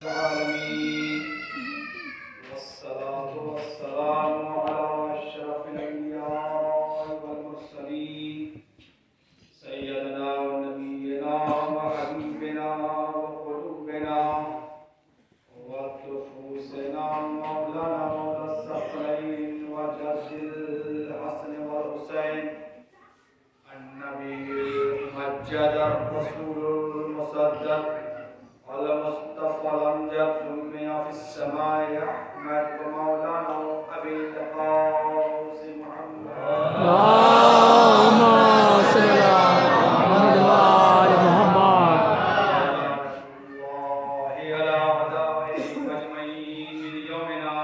العالمين والصلاة والسلام على أشرف الأنبياء والمرسلين سيدنا ونبينا وحبيبنا وقلوبنا وطفوسنا مولانا مولى الثقلين وجد الحسن والحسين النبي الممجد الرسول المصدق المصطفى الأمجد سمي في السماء أحمد ومولانا أبي القاسم محمد اللهم صل على محمد وآل محمد. الله على أعدائهم أجمعين من يومنا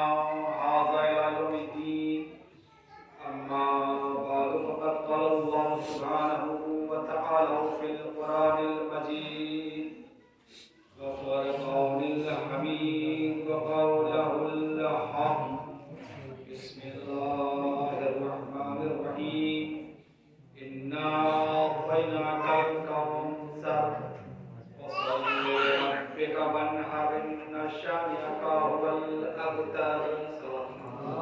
هذا إلى يوم الدين. أما بعد فقد قال الله سبحانه وتعالى في القرآن المجيد وفرقون الحميد وقوله الحق. بسم الله الرحمن الرحيم. إنا أعطيناك الكوثر فصل لربك وانحر إن شانئك هو الأبتر.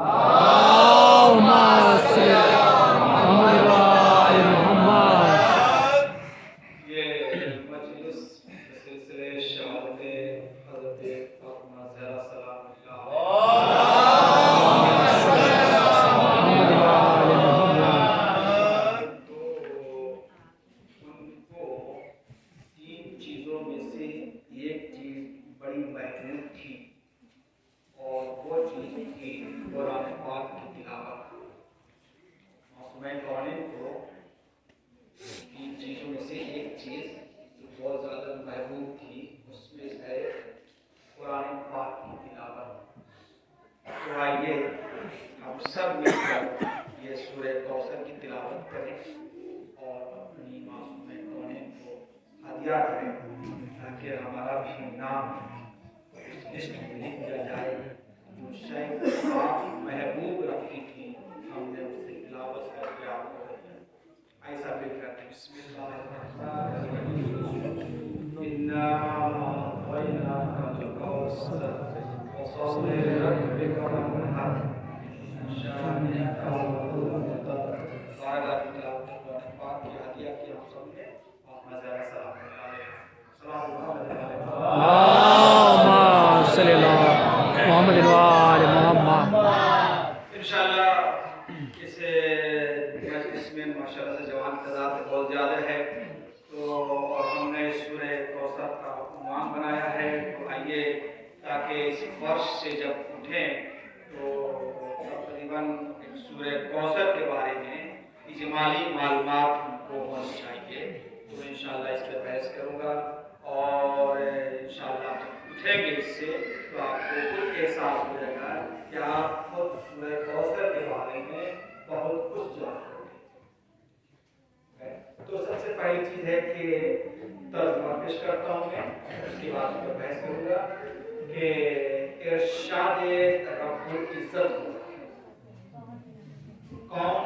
اللهم صل على محمد وآل محمد. یہ مجلس سلسلے شہادت حضرت فاطمہ زہرا سلام اللہ تو ان کو تین چیزوں میں سے ایک چیز بڑی محدود تھی اور وہ چیز تھی قرآن پاک کی تلاوت. معصومین کونین کو تین چیزوں میں سے ایک چیز جو بہت زیادہ محبوب تھی اس میں ہے قرآن پاک کی تلاوت. تو آئیے ہم سب مل کر یہ سورہ کوثر کی تلاوت کریں اور اپنی معصومین کونین کو ہدیہ کریں تاکہ ہمارا بھی نام اس لسٹ میں لکھ دیا جائے. جو شیخ پاک محبوب رکھی تھی ہم نے اس سے تلاوت کر کے آپ کو ایسا بھی کرتے. بسم اللہ الرحمن الرحیم. انا اعطیناک الکوثر فصل لربک وانحر ان شانئک هو الابتر. سارا تلاوت قرآن پاک کی ہدیہ کی ہم سب نے اور نظر سلام علیہ سلام علیہ. اللهم صل على محمد وآل محمد. انشاءاللہ اس مجلس میں ماشاءاللہ سے جوان تعداد بہت زیادہ ہے تو اور ہم نے سورہ کوثر کا عنوان بنایا ہے. تو آئیے تاکہ اس فرش سے جب اٹھیں تو تقریباً سورہ کوثر کے بارے میں اجمالی معلومات ہم کو ہونی چاہیے. تو انشاءاللہ اس پہ بحث کروں گا اور انشاءاللہ جب اٹھیں گے اس سے تو آپ کو خود احساس ہو جائے گا کہ آپ خود سورہ کوثر کے بارے میں بہت کچھ جانتے ہیں. تو سب سے پہلی چیز ہے کہ ترجمہ پیش کرتا ہوں میں، اس کے بعد میں بحث کروں گا کہ ارشاد رب العزت کون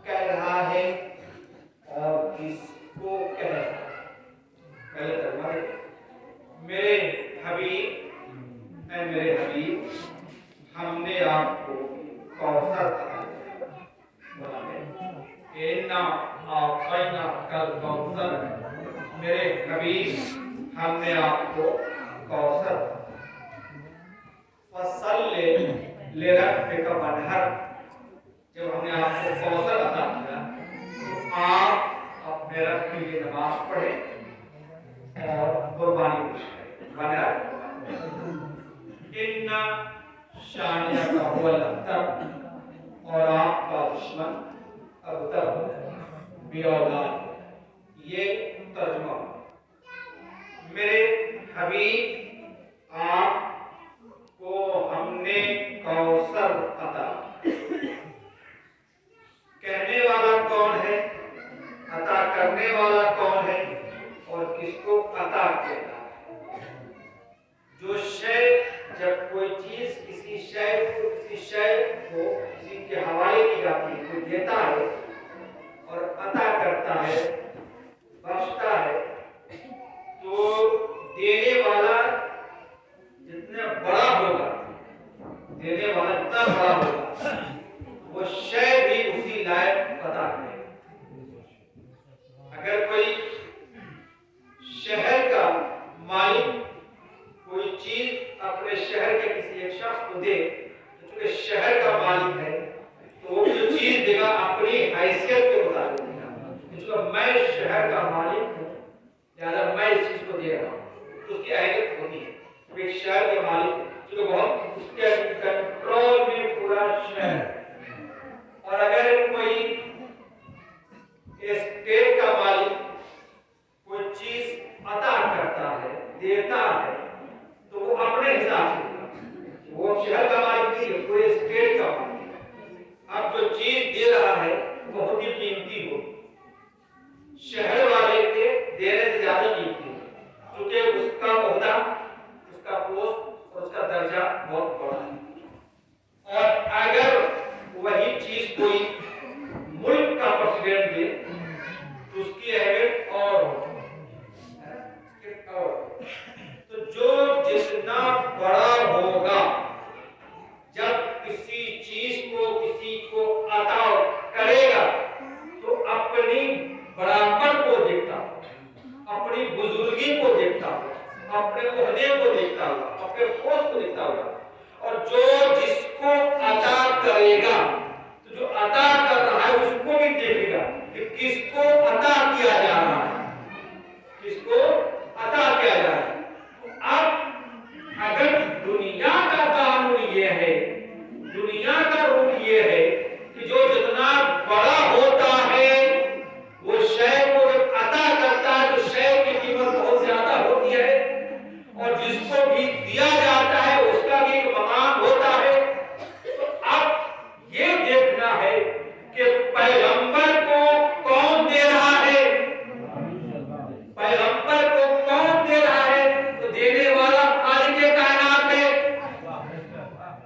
کہہ رہا ہے اور کس کو کہہ رہا ہے. پہلے ترجمہ ہے میرے حبیب، اے میرے حبیب ہم نے آپ کو کوثر عطا کیا. اِنَّا أَعْطَيْنَاكَ الْكَوْثَرَ. میرے حبیب ہم نے آپ کو کوثر. فَصَلِّ لِرَبِّكَ وَانْحَرْ. جب ہم نے آپ کو کوثر عطا کیا تو آپ اپنے رب کے لیے نماز پڑھیں اور قربانی پیش کریں. وانحر إِنَّ شَانِئَكَ هُوَ الْأَبْتَرُ. اور آپ کا دشمن ابتر بے اولاد. یہ ترجمہ. میرے حبیب آپ کو ہم نے کوثر عطا. کہنے والا کون ہے، عطا کرنے والا کون ہے اور کس کو عطا کیا ہے. جو شے جب کوئی چیز کسی شے کو کسی کے حوالے کی جاتی ہے، کوئی دیتا ہے اور عطا کرتا ہے، بخشتا ہے، تو دینے والا शख्स को दे, तो चूंकि शहर का मालिक है तो वो जो चीज देगा अपनी हैसियत के मुताबिक देगा। चूंकि मैं शहर का मालिक हूँ लिहाजा मैं इस चीज को दे रहा हूँ, तो उसकी अहमियत होती है। तो एक शहर के मालिक जो बहुत उसके कंट्रोल में पूरा शहर, और अगर कोई स्टेट का मालिक कोई चीज अता करता है, देता है, तो वो अपने हिसाब से देता। वो शहर का मालिक नहीं है, पूरे स्टेट का मालिक। अब जो चीज दे रहा है वो बहुत ही कीमती हो, शहर वाले के देने से ज्यादा कीमती हो, क्योंकि उसका ओहदा, उसका पोस्ट और उसका दर्जा बहुत बड़ा है। और अगर वही चीज कोई मुल्क का प्रेसिडेंट दे तो उसकी अहमियत और तो जो जितना बड़ा होगा, जब किसी चीज को किसी को अता करेगा तो अपनी बराबर को देखता हुआ, अपनी बुजुर्गी को देखता हुआ, अपने ओहदे को देखता हुआ, अपने पोस्ट को देखता हुआ, और जो जिसको अता करेगा तो जो अता कर रहा है उसको भी देखेगा कि किसको अता किया जा रहा है, किसको अता किया जा रहा है। अब अगर दुनिया का कानून ये है, दुनिया का रूल ये है कि जो जितना बड़ा होता है वो शय को जब अता करता है तो शय की कीमत बहुत ज्यादा होती है, और जिसको भी दिया जाता है उसका भी एक मकाम होता है। तो अब ये देखना है कि पैगंबर को कौन दे रहा है, पैगंबर को कौन दे रहा है, तो देने वाला खालिक कायनात है,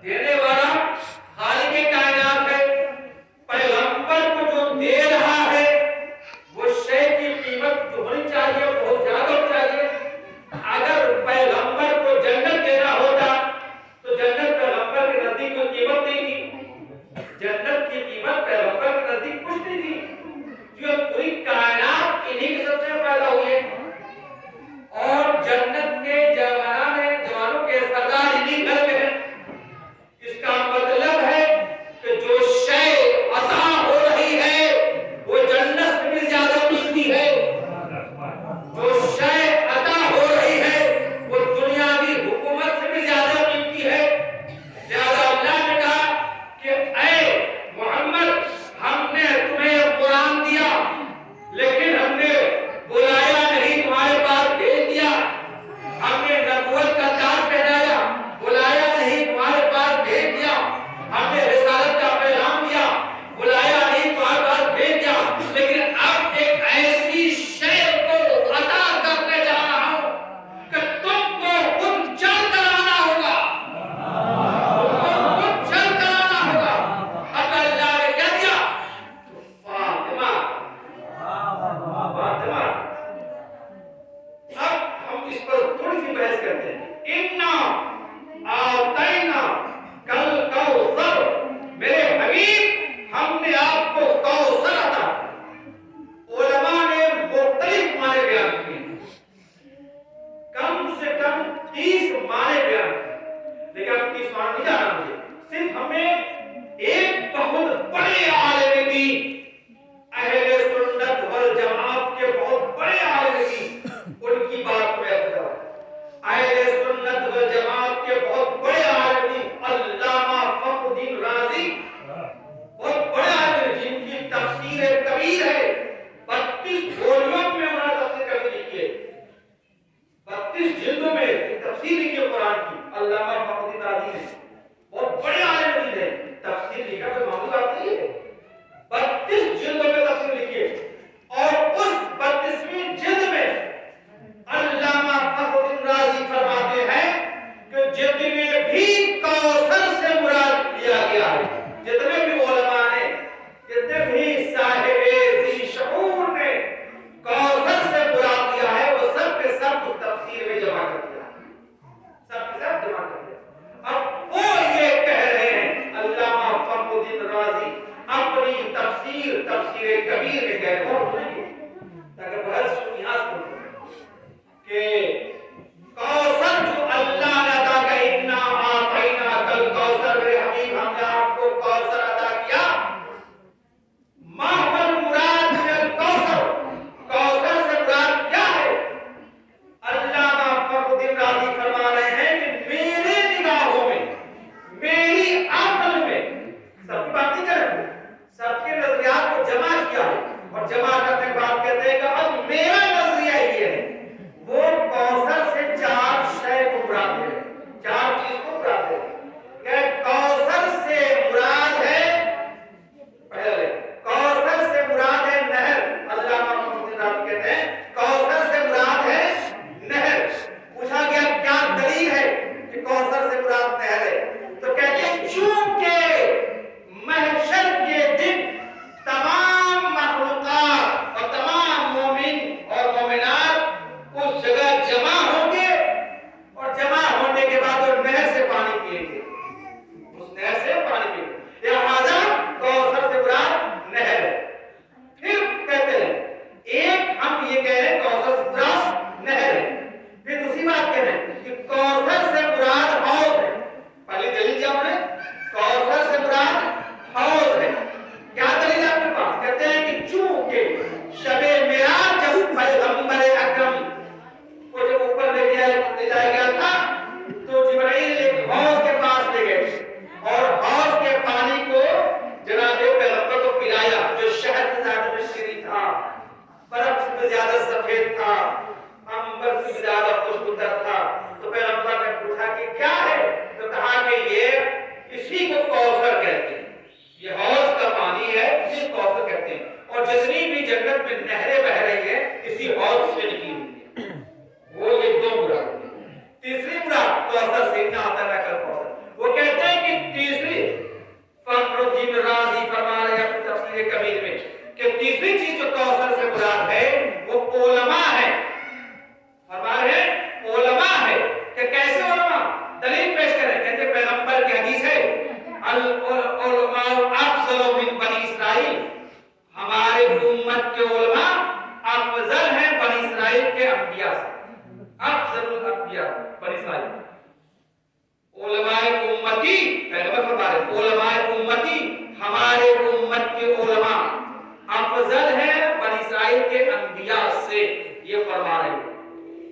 देने वाला खालिक कायनात है। पैगंबर को जो दे रहा है वो शय की कीमत जो होनी चाहिए बहुत ज्यादा चाहिए। अगर पैगंबर को जन्नत देना होता तो जन्नत पैगंबर के नजदीक कोई कीमत नहीं थी, जन्नत की कीमत पैगंबर के नजदीक कुछ नहीं थी, जो पूरी कायनात इन्हीं के सबसे पैदा हुई है, और जन्नत के जवानों के सरदार इन्हीं घर में हैं। इसका मतलब है कि जो शय अता हो रही है वो जन्नत से भी ज्यादा कीमती है, जो शय अता हो रही है वो दुनियावी हुकूमत से भी ज्यादा कीमती है। लिहाजा अल्लाह ने कहा कि ऐ मोहम्मद, हमने तुम्हें कुरान दिया लेकिन हमने बुलाया नहीं, तुम्हारे पास भेज दिया, हमने नबूवत का ताज पहनाया, बुलाया नहीं, तुम्हारे पास भेज दिया, हमने रिसालत का पैगाम दिया, बुलाया नहीं, तुम्हारे पास भेज दिया। लेकिन अब एक ऐसी शय को अता करने जा रहा हूं कि तुमको खुद चल कर आना होगा, तुमको खुद चल कर आना होगा। अब अल्लाह ने क्या दिया? फातिमा, फातिमा। अब हम इस पर थोड़ी सी बहस करते हैं। इन्ना आतैना कल कौसर, मेरे हबीब हमने आपको कौसर अता। उलमा ने मुख्तलिफ माने बयान किए, कम से कम 30 माने बयान किए, लेकिन अब 30 माने नहीं जाना मुझे, सिर्फ हमें एक बहुत बड़े आलिम दीन, अहले सुन्नत वल जमात के बहुत बड़े आलिम दीन, उनकी बात मैं बता रहा हूं। अहले सुन्नत वल जमात के बहुत बड़े आलिम दीन अल्लामा फखरुद्दीन राजी, बहुत बड़े आलिम जिनकी तफसीर कबीर है, 32 वॉल्यूम में उन्होंने तफसीर कबीर लिखी है, 32 जिल्दों में तफसीर लिखी है कुरान की। अल्लामा फखरुद्दीन राजी ने, बहुत बड़े आलिम दीन है, तफसीर लिखा कोई मामूली बात नहीं है, 32 जिल्दों में तफसीर लिखी है। और उस 32वीं जिल्द में अल्लामा फखरुद्दीन राजी फरमाते हैं कि जितने भी कौसर से मुराद लिया गया है, जितने भी उलमा ने, जितने भी साहिब शऊर ने कौसर से मुराद लिया है वो सब के सब तफसीर में जमा कर दिया, सब के सब जमा कर दिया। अब اور حوض کے پانی کو جناب پیغمبر کو پلایا جو شہد سے زیادہ مشری تھا، برف سے زیادہ سفید تھا، عنبر سے زیادہ خوشبودار تھا۔ تو پیغمبر نے پوچھا کہ کیا ہے؟ تو کہا کہ یہ اسی کو کوثر کہتے ہیں، یہ حوض کا پانی ہے، اسی کو کوثر کہتے ہیں، اور جتنی بھی جنت میں نہریں بہ رہی ہیں اسی حوض سے نکلی ہوئی ہیں۔ وہ یہ دو مراد ہیں۔ تیسری مراد کوثر سے نہ آتا نہ کر کوثر، وہ کہتے ہیں کہ تیسری فخر الدین رازی فرما رہے ہیں اپنی تفسیر کبیر میں کہ تیسری چیز جو کوثر سے مراد ہے وہ علماء ہے۔ فرما رہے ہیں علماء ہے کہ کیسے علماء؟ دلیل پیش کریں، کہتے پیغمبر کی حدیث ہے العلماء افضل من بنی اسرائیل، ہمارے امت کے علماء افضل ہیں بنی اسرائیل کے انبیاء سے۔ افضل الانبیاء بنی اسرائیل، علماء امتی، پیغمبر فرما رہے ہیں علماء امتی، ہمارے امت کے علماء افضل ہیں بنی اسرائیل کے انبیاء سے، یہ فرما رہے ہیں۔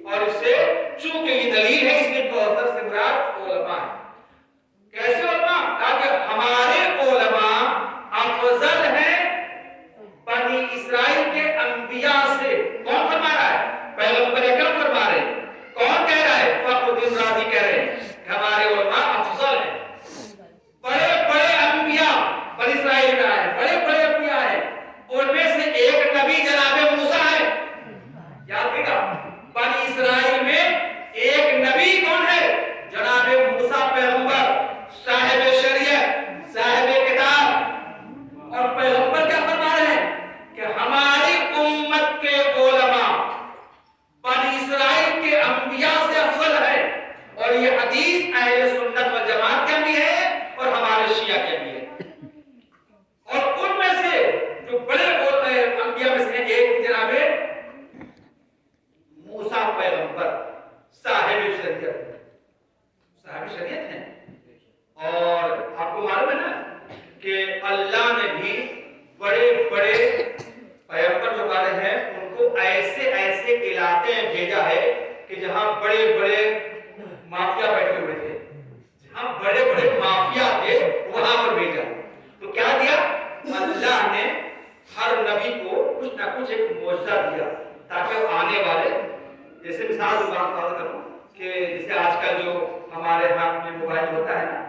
اور اس سے چونکہ یہ دلیل ہے اس لیے کوثر سے مراد علماء ہے۔ کیسے علماء؟ تاکہ ہمارے علماء افضل ہیں بنی اسرائیل کے انبیاء سے۔ کون فرما رہا ہے؟ پیغمبر اکرم فرما رہے ہیں۔ کون کہہ رہا ہے؟ فخر الدین رازی کہہ رہے ہیں کہ ہمارے علماء افضل ہیں۔ بڑے بڑے انبیاء بنی اسرائیل میں آئے، بڑے بڑے انبیاء ہیں، ان میں سے ایک نبی جناب موسیٰ ہے۔ یاد رکھیے بنی اسرائیل میں ایک نبی کون ہے؟ جناب موسیٰ پیغمبر، صاحب شریعت، صاحب کتاب۔ اور پیغمبر کیا فرما رہے ہیں کہ ہماری امت کے علماء بنی اسرائیل کے انبیاء سے افضل ہے۔ اور یہ حدیث اہل سنت و جماعت کے بھی ہے اور ہمارے شیعہ کے بھی ہے۔ اور ان میں سے جو بڑے انبیاء میں سے ایک جناب موسیٰ پیغمبر، صاحب شریعت، صاحب شریعت ہیں۔ اور آپ کو معلوم ہے نا کہ اللہ نے بھی بڑے بڑے پیغمبر جو ہمارے ہیں ان کو ایسے ایسے علاقے میں بھیجا ہے کہ جہاں بڑے بڑے مافیا بیٹھے ہوئے تھے، جہاں بڑے بڑے مافیا تھے وہاں پر بھیجا۔ تو کیا دیا؟ اللہ نے ہر نبی کو کچھ نہ کچھ ایک معجزہ دیا تاکہ آنے والے، جیسے مثال بات کروں کہ جیسے آج کل جو ہمارے ہاتھ میں موبائل ہوتا ہے نا،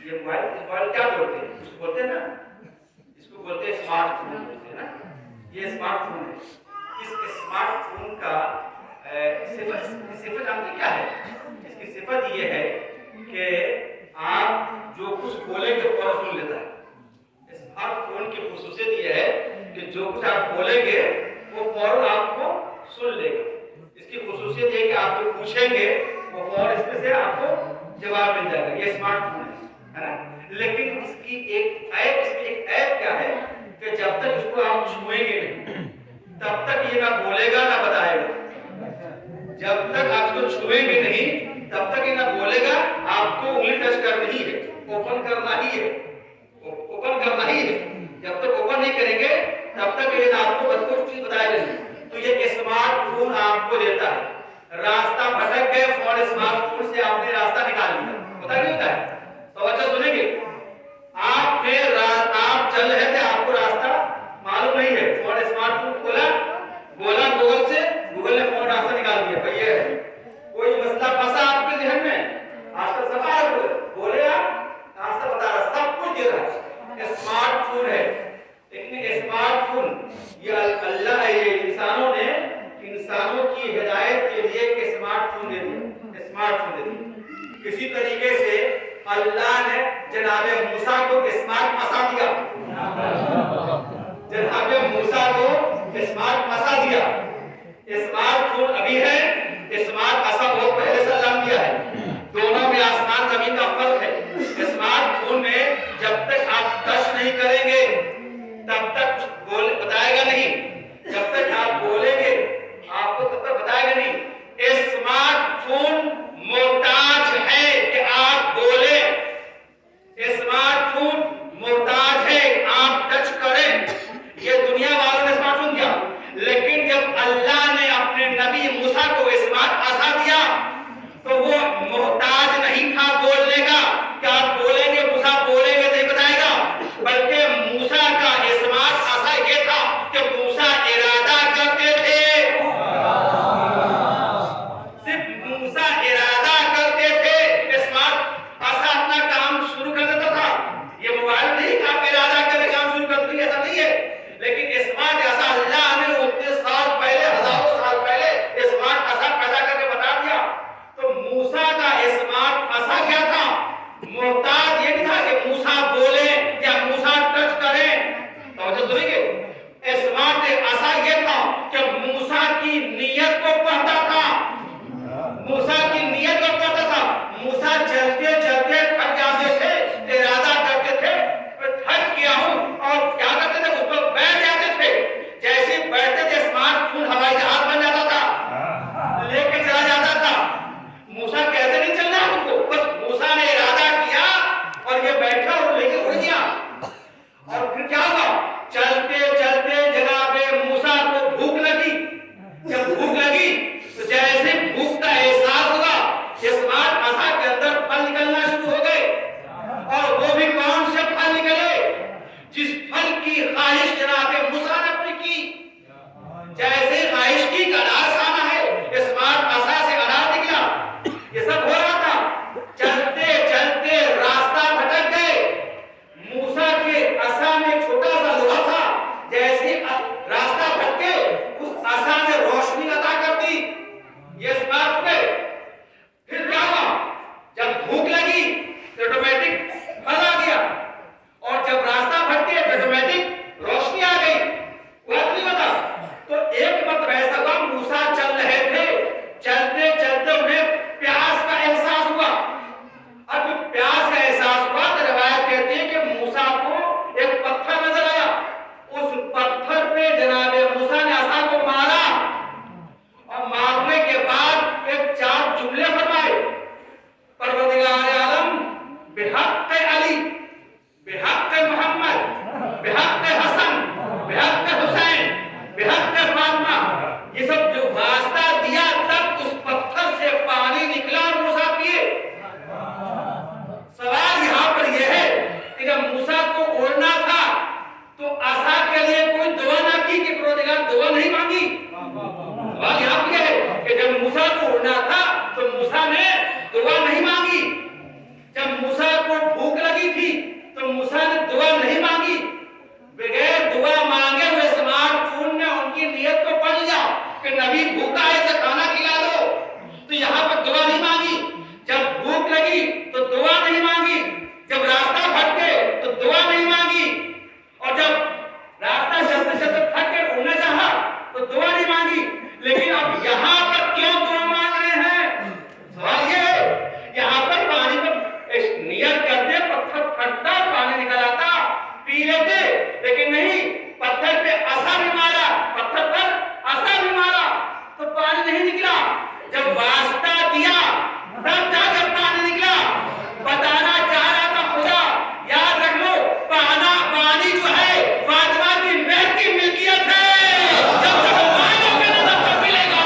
یہ موبائل کیا بولتے ہیں؟ اس کو بولتے ہیں نا، اس کو بولتے ہیں اسمارٹ فون بولتے ہیں نا، یہ اسمارٹ فون ہے۔ اس اسمارٹ فون کا صفت جانتے کیا ہے؟ اس کی صفت یہ ہے کہ آپ جو کچھ بولیں گے فوراً سن لیتا ہے۔ اسمارٹ فون کی خصوصیت یہ ہے کہ جو کچھ آپ بولیں گے وہ فوراً آپ کو سن لے گا۔ اس کی خصوصیت یہ کہ آپ جو پوچھیں گے وہ فوراً اس میں سے آپ کو جواب مل جائے گا۔ یہ اسمارٹ فون ہے نا، لیکن اس کی ایک ایپ کیا ہے کہ جب تک اس کو آپ چھوئیں گے نہیں تب تک یہ نہ بولے گا نہ بتائے گا۔ جب تک آپ کو چھوئیں گے نہیں تب تک یہ نہ بولے گا، آپ کو انگلی ٹچ کرنی ہے، اوپن کرنا ہی ہے، اوپن کرنا ہی ہے۔ جب تک اوپن نہیں کریں گے تب تک یہ آپ کو کچھ چیز بتائے گا نہیں۔ تو یہ اسمارٹ فون آپ کو دیتا ہے۔ راستہ بھٹک گئے، فون اسمارٹ فون سے آپ نے راستہ نکال لیا، پتہ نہیں ہوتا ہے۔ توجہ سنیں گے، آپ چل رہے تھے، آپ کو راستہ معلوم نہیں ہے، فون اسمارٹ فون کھولا، بولا گوگل سے، گوگل نے فون راستہ نکال دیا، بھائی یہ ہے۔ کوئی مسئلہ پھنسا آپ کے ذہن میں، آج کل سب آ رہے بولے آپ راستہ بتا رہا، سب کچھ دے رہا ہے، اسمارٹ فون ہے۔ لیکن اسمارٹ فون یہ اللہ انسانوں نے انسانوں کی ہدایت کے لیے ایک اسمارٹ فون دے دیا، اسمارٹ فون دے دیا۔ کسی طریقے سے اللہ نے جناب موسیٰ کو اسمارٹ مسا دیا، جناب موسیٰ کو اسمارٹ مسا دیا۔ اسمارٹ فون ابھی ہے، اسمارٹ مسا بہت پہلے سے اللہ نے دیا ہے۔ دونوں میں آسمان زمین کا فرق ہے۔ اسمارٹ فون میں جب تک آپ ٹچ نہیں کریں گے تب تک بتائے گا نہیں، جب تک آپ بولیں گے آپ کو تب تک بتائے گا نہیں۔ اسمارٹ فون محتاج ہے کہ آپ بولیں، اسمارٹ فون محتاج ہے آپ ٹچ کریں۔ یہ دنیا والوں نے اسمارٹ فون دیا، لیکن جب اللہ نے اپنے نبی موسیٰ کو اسمارٹ عصا دیا تو وہ محتاج نہیں تھا بولنے کا کہ آپ بولیں گے موسیٰ मूसा ने दुआ नहीं मांगी, बगैर दुआ मांगे हुए स्मार्टफोन ने उनकी नियत को पढ़ लिया कि नबी भूखा है इसे खाना खिला दो, तो यहाँ पर दुआ नहीं मांगी। जब भूख लगी तो दुआ नहीं मांगी, जब रास्ता भटके तो दुआ नहीं मांगी, और जब रास्ता चलते चलते थक के उड़ना चाहा तो दुआ नहीं मांगी। लेकिन अब यहाँ पर क्यों दुआ मांग रहे हैं? सवाल ये है, यहाँ पर पानी पर नियत करते पत्थर फटता पानी निकल आता, पी लेते, लेकिन नहीं, पत्थर पे असर भी मारा, पत्थर पर असर भी मारा तो पानी नहीं निकला। जब वास्ता दिया तब जाकर पानी निकला। बताना चाह रहा था खुदा, याद रख लो, पानी जो है फातिमा की महर की मिल्कियत है। जब तक मांगोगे ना तब तक मिलेगा।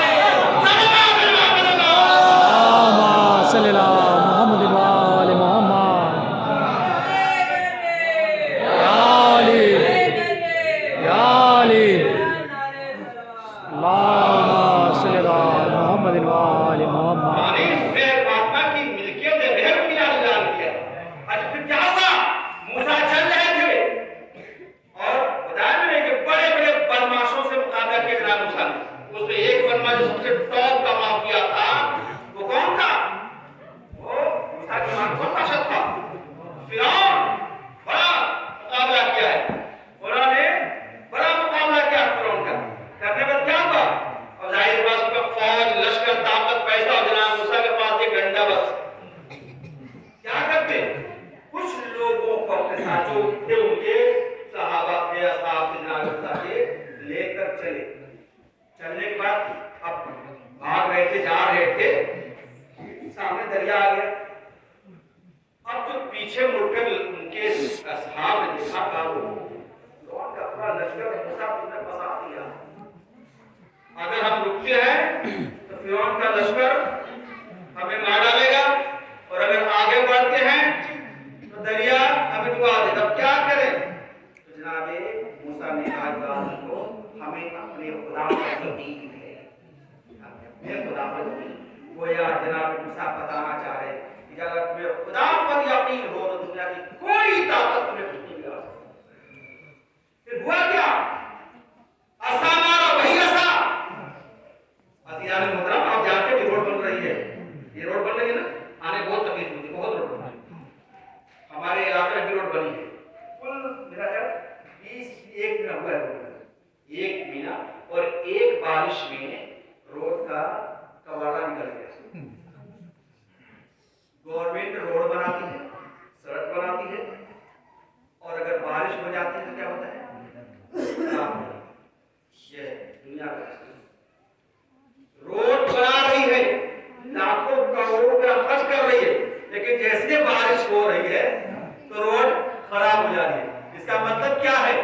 चलने के बाद अब भाग रहे थे, जा रहे थे, सामने दरिया आ गया। अब जो पीछे मुड़कर उनके असहाब ने देखा था, वो लौट का पूरा लश्कर मूसा ने फंसा दिया। अगर हम रुकते हैं तो फिरौन का लश्कर हमें मार डालेगा, और अगर आगे बढ़ते हैं तो दरिया हमें डुबा देगा। क्या करें? तो जनाबे मूसा ने आज रात को हमें अपने खुदा पर यकीन है, अपने खुदा पर वो यार जनाब मूसा बताना चाह रहे कि अगर तुम्हें खुदा पर यकीन हो तो दुनिया की कोई ताकत तुम्हें कुछ नहीं कर सकती। फिर हुआ क्या? असा मारा, वही असा। असियाने मुहतरम, आप जानते हैं रोड बन रही है, ये रोड बन रही है ना, आने बहुत तकलीफ होती है, बहुत रोड बन रही है। हमारे इलाके में भी रोड बनी है, कुल मेरा ख्याल 21 दिन हुआ है, एक महीना, और एक बारिश में रोड का कवाड़ा निकल गया। गवर्नमेंट रोड बनाती है, सड़क बनाती है, और अगर बारिश हो जाती है तो क्या होता है? ये दुनिया का रोड बना रही है, लाखों करोड़ों रुपया खर्च कर रही है, लेकिन जैसे बारिश हो रही है तो रोड खराब हो जा रही है। इसका मतलब क्या है?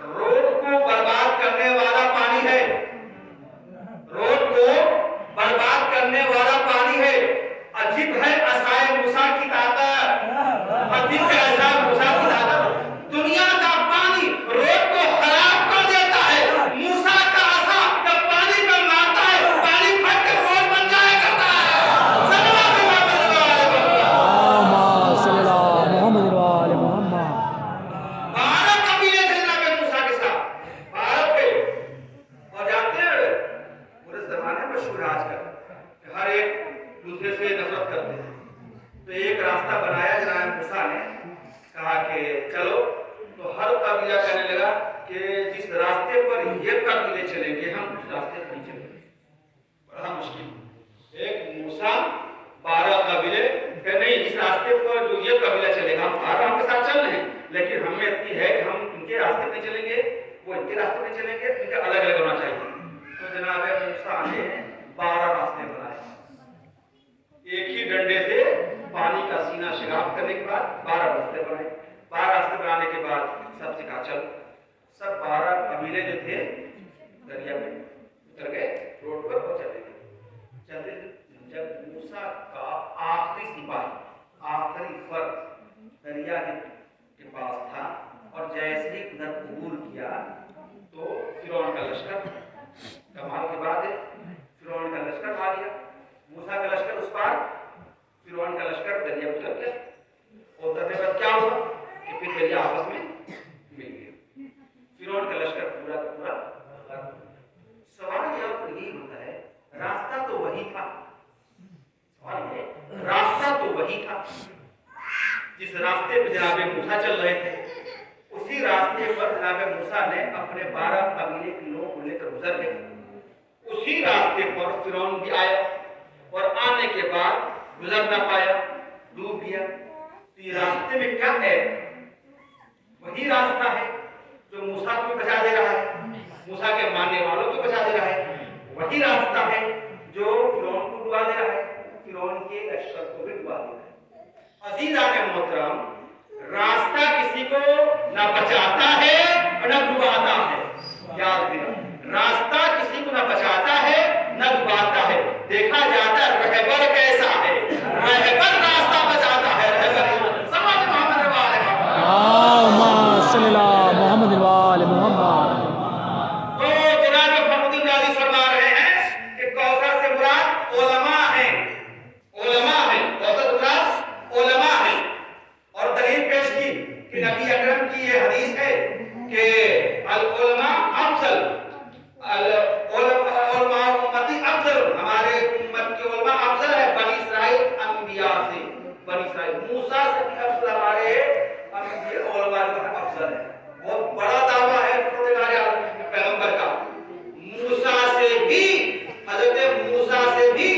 रोड को बर्बाद करने वाला पानी है, रोड को बर्बाद करने वाला पानी है। अजीब है असाए मूसा की ताकत, अजीब है असाए मूसा की ताकत। दुनिया का पानी रोड को खराब कर देता है, मूसा का असा जब पानी पर मारता है, पानी फट कर रोड बन जाया करता है। हर एक दूसरे से नफरत करते हैं, तो एक रास्ता बनाया जनाब मूसा ने, कहा कि चलो, तो हर कबीला कहने लगा कि जिस रास्ते पर ये कबीले चलेंगे हम उस रास्ते पर नहीं चलेंगे। बड़ा मुश्किल। एक मूसा 12 कबीले कह नहीं, इस रास्ते पर जो ये कबीला चलेगा हम 12 के साथ चल रहे हैं, लेकिन हमें इतनी है कि हम इनके रास्ते पे चलेंगे, वो इनके रास्ते पे चलेंगे, इनका अलग अलग होना चाहिए। तो जनाब मूसा ने 12 रास्ते बनाए। एक ही डंडे से पानी का सीना शिगाफ करने के बाद 12 रास्ते बनाए। 12 रास्ते बनाने के बाद सबसे कहा चल, सब 12 कबीले जो थे दरिया में उतर गए, रोड पर वो चले गए। चलते जब मूसा का आखिरी सिपाही, आखिरी फर्द दरिया के पास था, और जैसे ही उधर कबूल किया तो फिरौन का लश्कर, कमाल के बाद फिरौन का लश्कर आ गया। मूसा का लश्कर उस पार, फिरौन का लश्कर दरिया उतर गया। उतरने पर क्या हुआ कि फिर दरिया जिस रास्ते पे जनाब मूसा चल रहे थे, उसी रास्ते पर जनाब मूसा ने अपने 12 कबीले के लोगों को लेकर गुजर गए। उसी रास्ते पर फिरौन भी आया और आने के बाद गुजर ना पाया, डूब गया। तो ये रास्ते में क्या है? वही रास्ता है जो मूसा को बचा दे रहा है, मूसा के मानने वालों को बचा दे रहा है। वही रास्ता है जो फिरौन को डुबा दे रहा है, फिरौन के लश्कर को भी डुबा दे रहा है। अज़ीज़ान मोहतरम, रास्ता किसी को ना बचाता है और ना डुबाता है। याद रखना, रास्ता किसी को ना बचाता है ना डुबाता है। देखा जाता है रहबर कैसा है, रहबर रास्ता बचाता है। रहबर समझ मोहम्मद वाले मोहम्मद वाले मोहम्मद। तो जनाब फखरुद्दीन राज़ी फरमा रहे हैं कि कौसर से मुराद उलमा हैं, उलमा हैं, कौसर से मुराद उलमा हैं। और दलील पेश की कि नबी अकरम की ये हदीस है कि अल उलमा अफजल, अल उलमा उम्मती अफजल, हमारे उम्मत के उलमा अफजल है बनी इस्राइल अंबिया से। बनी इस्राइल मूसा से भी अफजल हमारे उलमा अफजल है। बहुत बड़ा दावा है पैगंबर का। मूसा से भी, हजरत मूसा से भी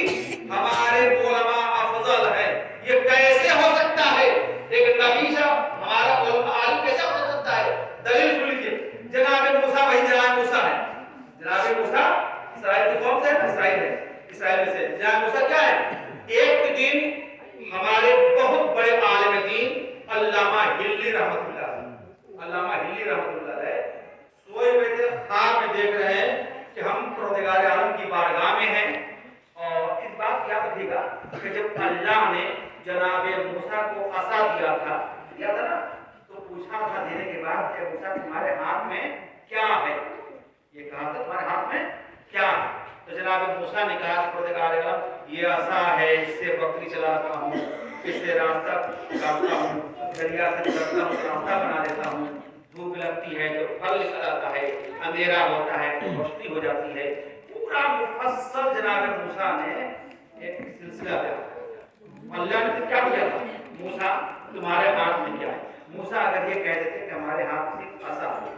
हमारे उलमा अफजल है। ये कैसे हो सकता है? एक नबी सा हमारा उलमा आलिम कैसे हो सकता है? दलील सुन लीजिए। जनाब मूसा वही जनाब मूसा है। जनाब मूसा इस्राइल की कौम से है, इस्राइल है, इस्राइल में से जनाब मूसा क्या है? एक दिन हमारे बहुत बड़े आलिम दीन अल्लामा हिल्ली रहमतुल्लाह सोए हुए थे, ख्वाब में देख रहे हैं कि हम परवरदिगार आलम की बारगाह में हैं। और इस बात क्या रखिएगा कि जब अल्लाह ने जनाब मूसा को असा दिया था ना, तो पूछा था देने के बाद कि मूसा तुम्हारे हाथ में क्या है? ये कहा था तुम्हारे हाथ में क्या है? तो जनाब मूसा ने कहा परवरदिगार आलम ये असा है, इससे बकरी चलाता हूँ, इससे रास्ता काटता हूँ, दरिया से निकलता हूँ, रास्ता बना देता हूँ, धूप लगती है तो फल निकल आता है, अंधेरा होता है तो रोशनी हो जाती है। पूरा मुफस्सल जनाब मूसा ने एक सिलसिला दिया। अल्लाह ने क्या किया था? मूसा तुम्हारे हाथ में क्या है? मूसा अगर ये कह देते कि हमारे हाथ में असा है,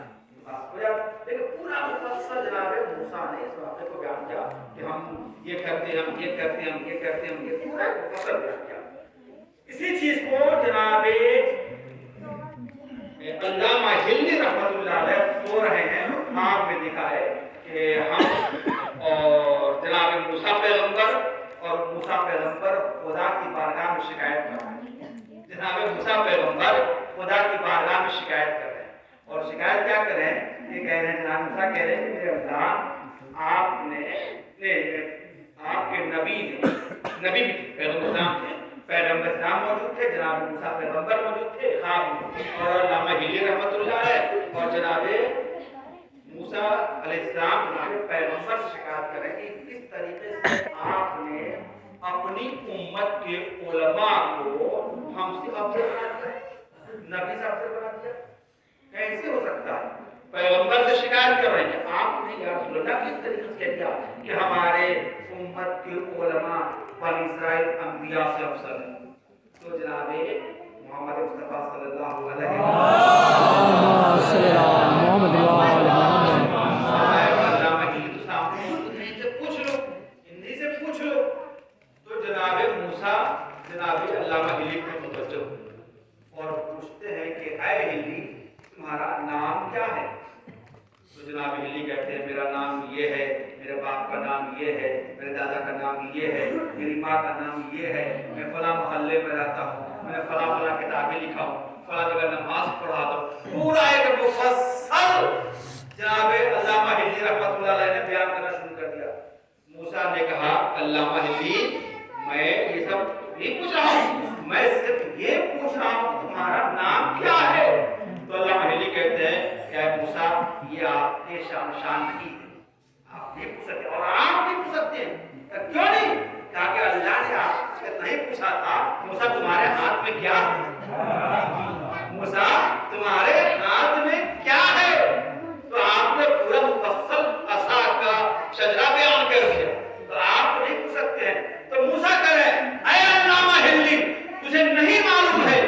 लेकिन पूरा मुफस्सल जनाब मूसा ने इस वाक़े को बयान किया कि हम ये करते हैं, हम ये करते हैं, हम ये करते हैं, हम ये पूरा मुफस्सल बयान किया। इसी चीज को जनाब अल्लामा हिल्ली रहमतुल्लाह अलैह सो रहे हैं, ख्वाब में देखा है कि हम और जनाब मूसा पैगंबर और मूसा पैगंबर खुदा की बारगाह में शिकायत कर रहे हैं। जनाब मूसा पैगंबर खुदा की बारगाह में शिकायत कर रहे हैं। और शिकायत क्या कर रहे हैं? ये कह रहे हैं, जनाब मूसा कह रहे हैं कि मेरे अल्लाह आपके नबी ने, नबी पैगंबर पैगंबर नाम मौजूद थे, जनाब मूसा पैगंबर मौजूद थे ख्वाब में, और अल्लामा हिल्ली रहमतुल्लाह अलैह और जनाब मूसा अलैहिस्सलाम जनाब पैगंबर से शिकायत करें कि किस तरीके से आपने अपनी उम्मत के उलमा को हमसे अफजल बना दिया, नबी से अफजल बना दिया। कैसे हो सकता है? पैगंबर से शिकायत कर रहे हैं आपने या रसूल अल्लाह किस तरीके से किया कि हमारे उम्मत के उलमा बनी इस्राइल अंबिया से अफजल है। तो जनाब मोहम्मद मुस्तफा सल्लल्लाहु अलैहि वसल्लम मोहम्मद वाले मोहम्मद। अल्लामा हिल्ली तो सामने हिंदी से पूछ लो, हिंदी से पूछ लो। तो जनाब मूसा जनाब अल्लामा हिल्ली को मुतवज्जो और पूछते हैं कि ऐ हिल्ली तुम्हारा नाम क्या है? तो जनाब हिल्ली कहते हैं मेरा नाम ये है, मेरे बाप का नाम ये है, मेरे दादा का नाम ये है, मेरी माँ का नाम ये है, मैं फला मोहल्ले में रहता हूँ, मैंने फला फला किताबें लिखा हूँ, फला जगह नमाज पढ़ाता हूँ। पूरा एक मुफस्सल जनाब अल्लामा हिल्ली रहमतुल्लाह अलैह ने बयान करना शुरू कर दिया। मूसा ने कहा अल्लामा हिल्ली मैं ये सब नहीं पूछ रहा हूँ, मैं सिर्फ ये पूछ रहा हूँ तुम्हारा नाम क्या है? तो अल्लामा हिल्ली कहते हैं क्या मूसा ये आपके शान की आप नहीं पूछ सकते और आप नहीं पूछ सकते। क्यों नहीं? ताकि अल्लाह ने आपसे नहीं पूछा था मूसा तुम्हारे हाथ में क्या है, मूसा तुम्हारे हाथ में क्या है? तो आपने पूरा मुफस्सल असा का शजरा बयान कर दिया, तो आप नहीं पूछ सकते हैं। तो मूसा कह रहे ऐ अल्लामा हिल्ली तुझे नहीं मालूम है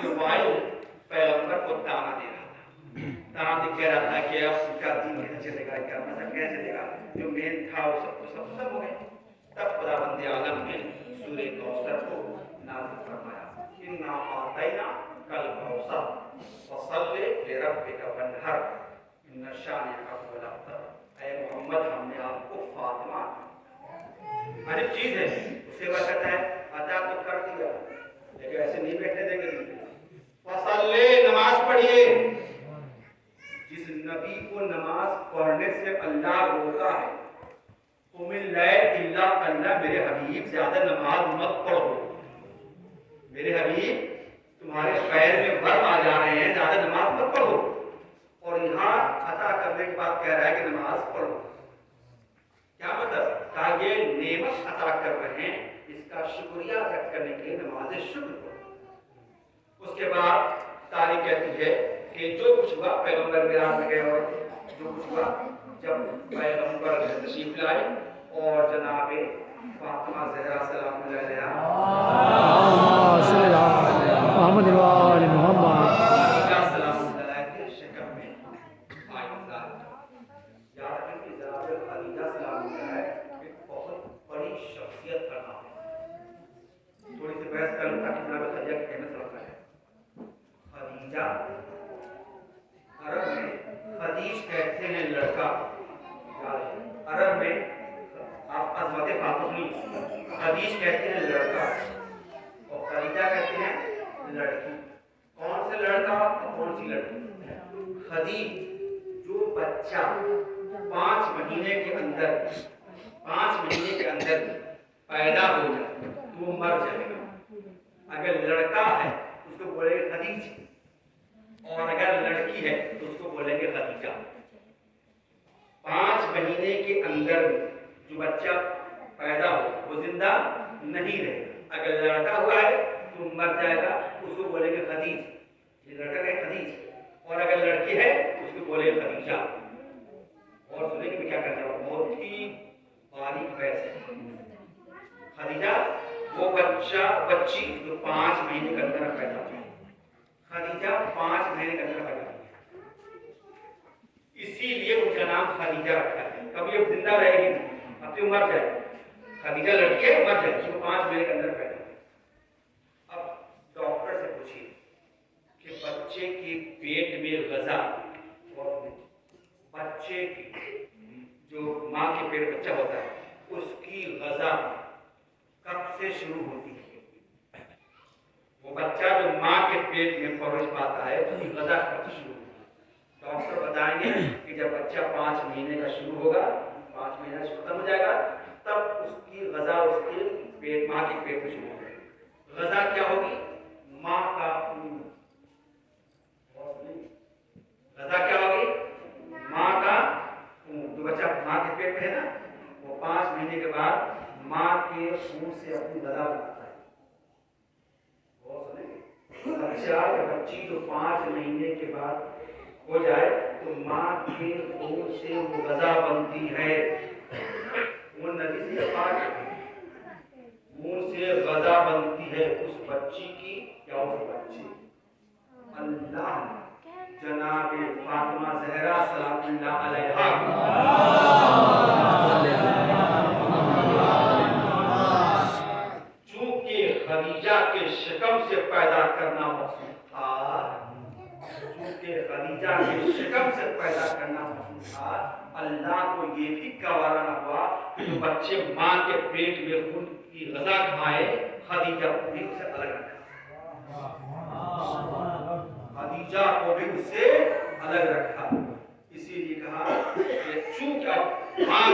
कि वायु पैगंबर को ताना दे रहा था, ताना दे कह रहा था कि अब उनका दिन कैसे चलेगा, क्या मसला कैसे चलेगा, जो मेन था वो सब हो गया। तब खुदावंद आलम ने सूरह कौसर को नाज़िल फरमाया, इन्ना आतैना कल कौसर वसल्लि लिरब्बिका वन्हर इन्ना शानिअका हुवल अबतर। ऐ मोहम्मद, हमने आपको फातिमा, अजीब चीज है, उसे वह कहता है अदा तो कर दिया, लेकिन ऐसे नहीं बैठने देंगे। वसल्ले, नमाज पढ़िए। जिस नबी को नमाज पढ़ने से अल्लाह रोका है, इल्ला अल्लाह, मेरे हबीब ज्यादा नमाज मत पढ़ो, मेरे हबीब तुम्हारे पैर में वर्म आ जा रहे हैं, ज्यादा नमाज मत पढ़ो। और यहाँ अता करने के बाद कह रहा है कि नमाज पढ़ो। क्या मतलब? कहा ये नेमत अता कर रहे हैं, इसका शुक्रिया अदा करने के लिए नमाज शुक्र पढ़ो। उसके बाद तारीख कहती है कि जो कुछ हुआ पैगंबर मेराज में गए, और जो कुछ हुआ जब पैगंबर तशरीफ लाए और जनाबे फातिमा ज़हरा सलाम अलैहा मोहम्मद वाले मोहम्मद सलाम अलैहा के शक्ल में आई। याद रखें कि जनाब खदीजा सलाम अलैहा एक बहुत बड़ी शख्सियत का नाम है। थोड़ी सी बहस करूं ताकि जनाब खदीजा की अहमियत समझ आए। खदीजा अरब में खदीज कहते हैं लड़का, अरब में आप अज़मत फातमी, खदीज कहते हैं लड़का और खदीजा कहते हैं लड़की। कौन से लड़का और कौन सी लड़की? खदीज जो बच्चा 5 महीने के अंदर पैदा हो जाए तो वो मर जाएगा। अगर लड़का है उसको बोलेंगे खदीज, और अगर लड़की है तो उसको बोलेंगे खदीजा। 5 महीने के अंदर जो बच्चा पैदा हो वो जिंदा नहीं रहेगा। अगर लड़का हुआ है तो मर जाएगा, उसको बोलेंगे खदीज, ये लड़का है खदीज। और अगर लड़की है तो उसको बोलेंगे खदीजा। और सुनेंगे क्या करना है, बहुत ही बारीक बहस है। खदीजा वो बच्ची जो 5 महीने के अंदर पैदा हुई, खदीजा 5 महीने के अंदर पैदा हुई, इसीलिए उनका नाम खदीजा रखा है। कभी अब जिंदा रहेगी, अब तो मर जाएगी। खदीजा लड़की है, मर जाएगी, जो 5 महीने के अंदर पैदा हुई। अब डॉक्टर से पूछिए कि बच्चे के पेट में ग़ज़ा, और बच्चे की जो माँ के पेट बच्चा होता है उसकी ग़ज़ा कब से शुरू होती है? वो बच्चा जो माँ के पेट में परवरिश पाता है उसकी ग़ज़ा कब से शुरू होती है? डॉक्टर बताएंगे कि जब बच्चा 5 महीने का शुरू होगा, 5 महीना से खत्म हो जाएगा, तब उसकी ग़ज़ा उसके पेट, माँ के पेट में शुरू होगी। ग़ज़ा क्या होगी? माँ का खून। ग़ज़ा क्या होगी? माँ का खून। जो बच्चा माँ के पेट में है ना, वो 5 महीने के बाद माँ के खून से अपनी ग़ज़ा बनाता है। बच्चा या बच्ची जो 5 महीने के बाद हो जाए तो माँ के खून से वो ग़ज़ा बनती है। वो नदी से पाक खून से ग़ज़ा बनती है उस बच्ची की या उस बच्चे। अल्लाह जनाबे फातिमा ज़हरा सलामुल्लाह अलैहा चूंकि खदीजा के शिकम से पैदा करना मौसूम था, चूंकि खदीजा के शिकम से पैदा करना मौसूम था, अल्लाह को ये भी गवारा न हुआ कि जो बच्चे माँ के पेट में खून की ग़ज़ा खाए, खदीजा को भी उससे अलग रखा। खदीजा को भी उससे अलग रखा। इसीलिए कहा कि चूंकि अब माँ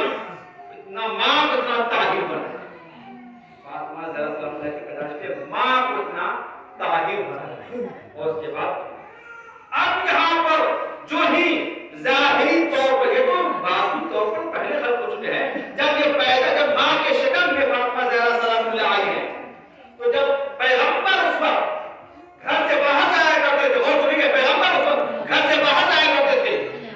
को इतना ताहिर बना, फातिमा ज़हरा सलाम अलैहा की पैदाइश पे माँ को इतना ताहिर बना। और उसके बाद अब यहाँ पर जो ही ज़ाहिरी तौर पर, ये तो बाती तौर पर पहले खल्क हो चुके हैं, जब माँ के शक्ल में फातिमा ज़हरा सलाम अलैहा आई है, तो जब पैगंबर उस वक्त घर से बाहर जाया करते थे, और सुनिए पैगंबर उस वक्त घर से बाहर जाया करते थे,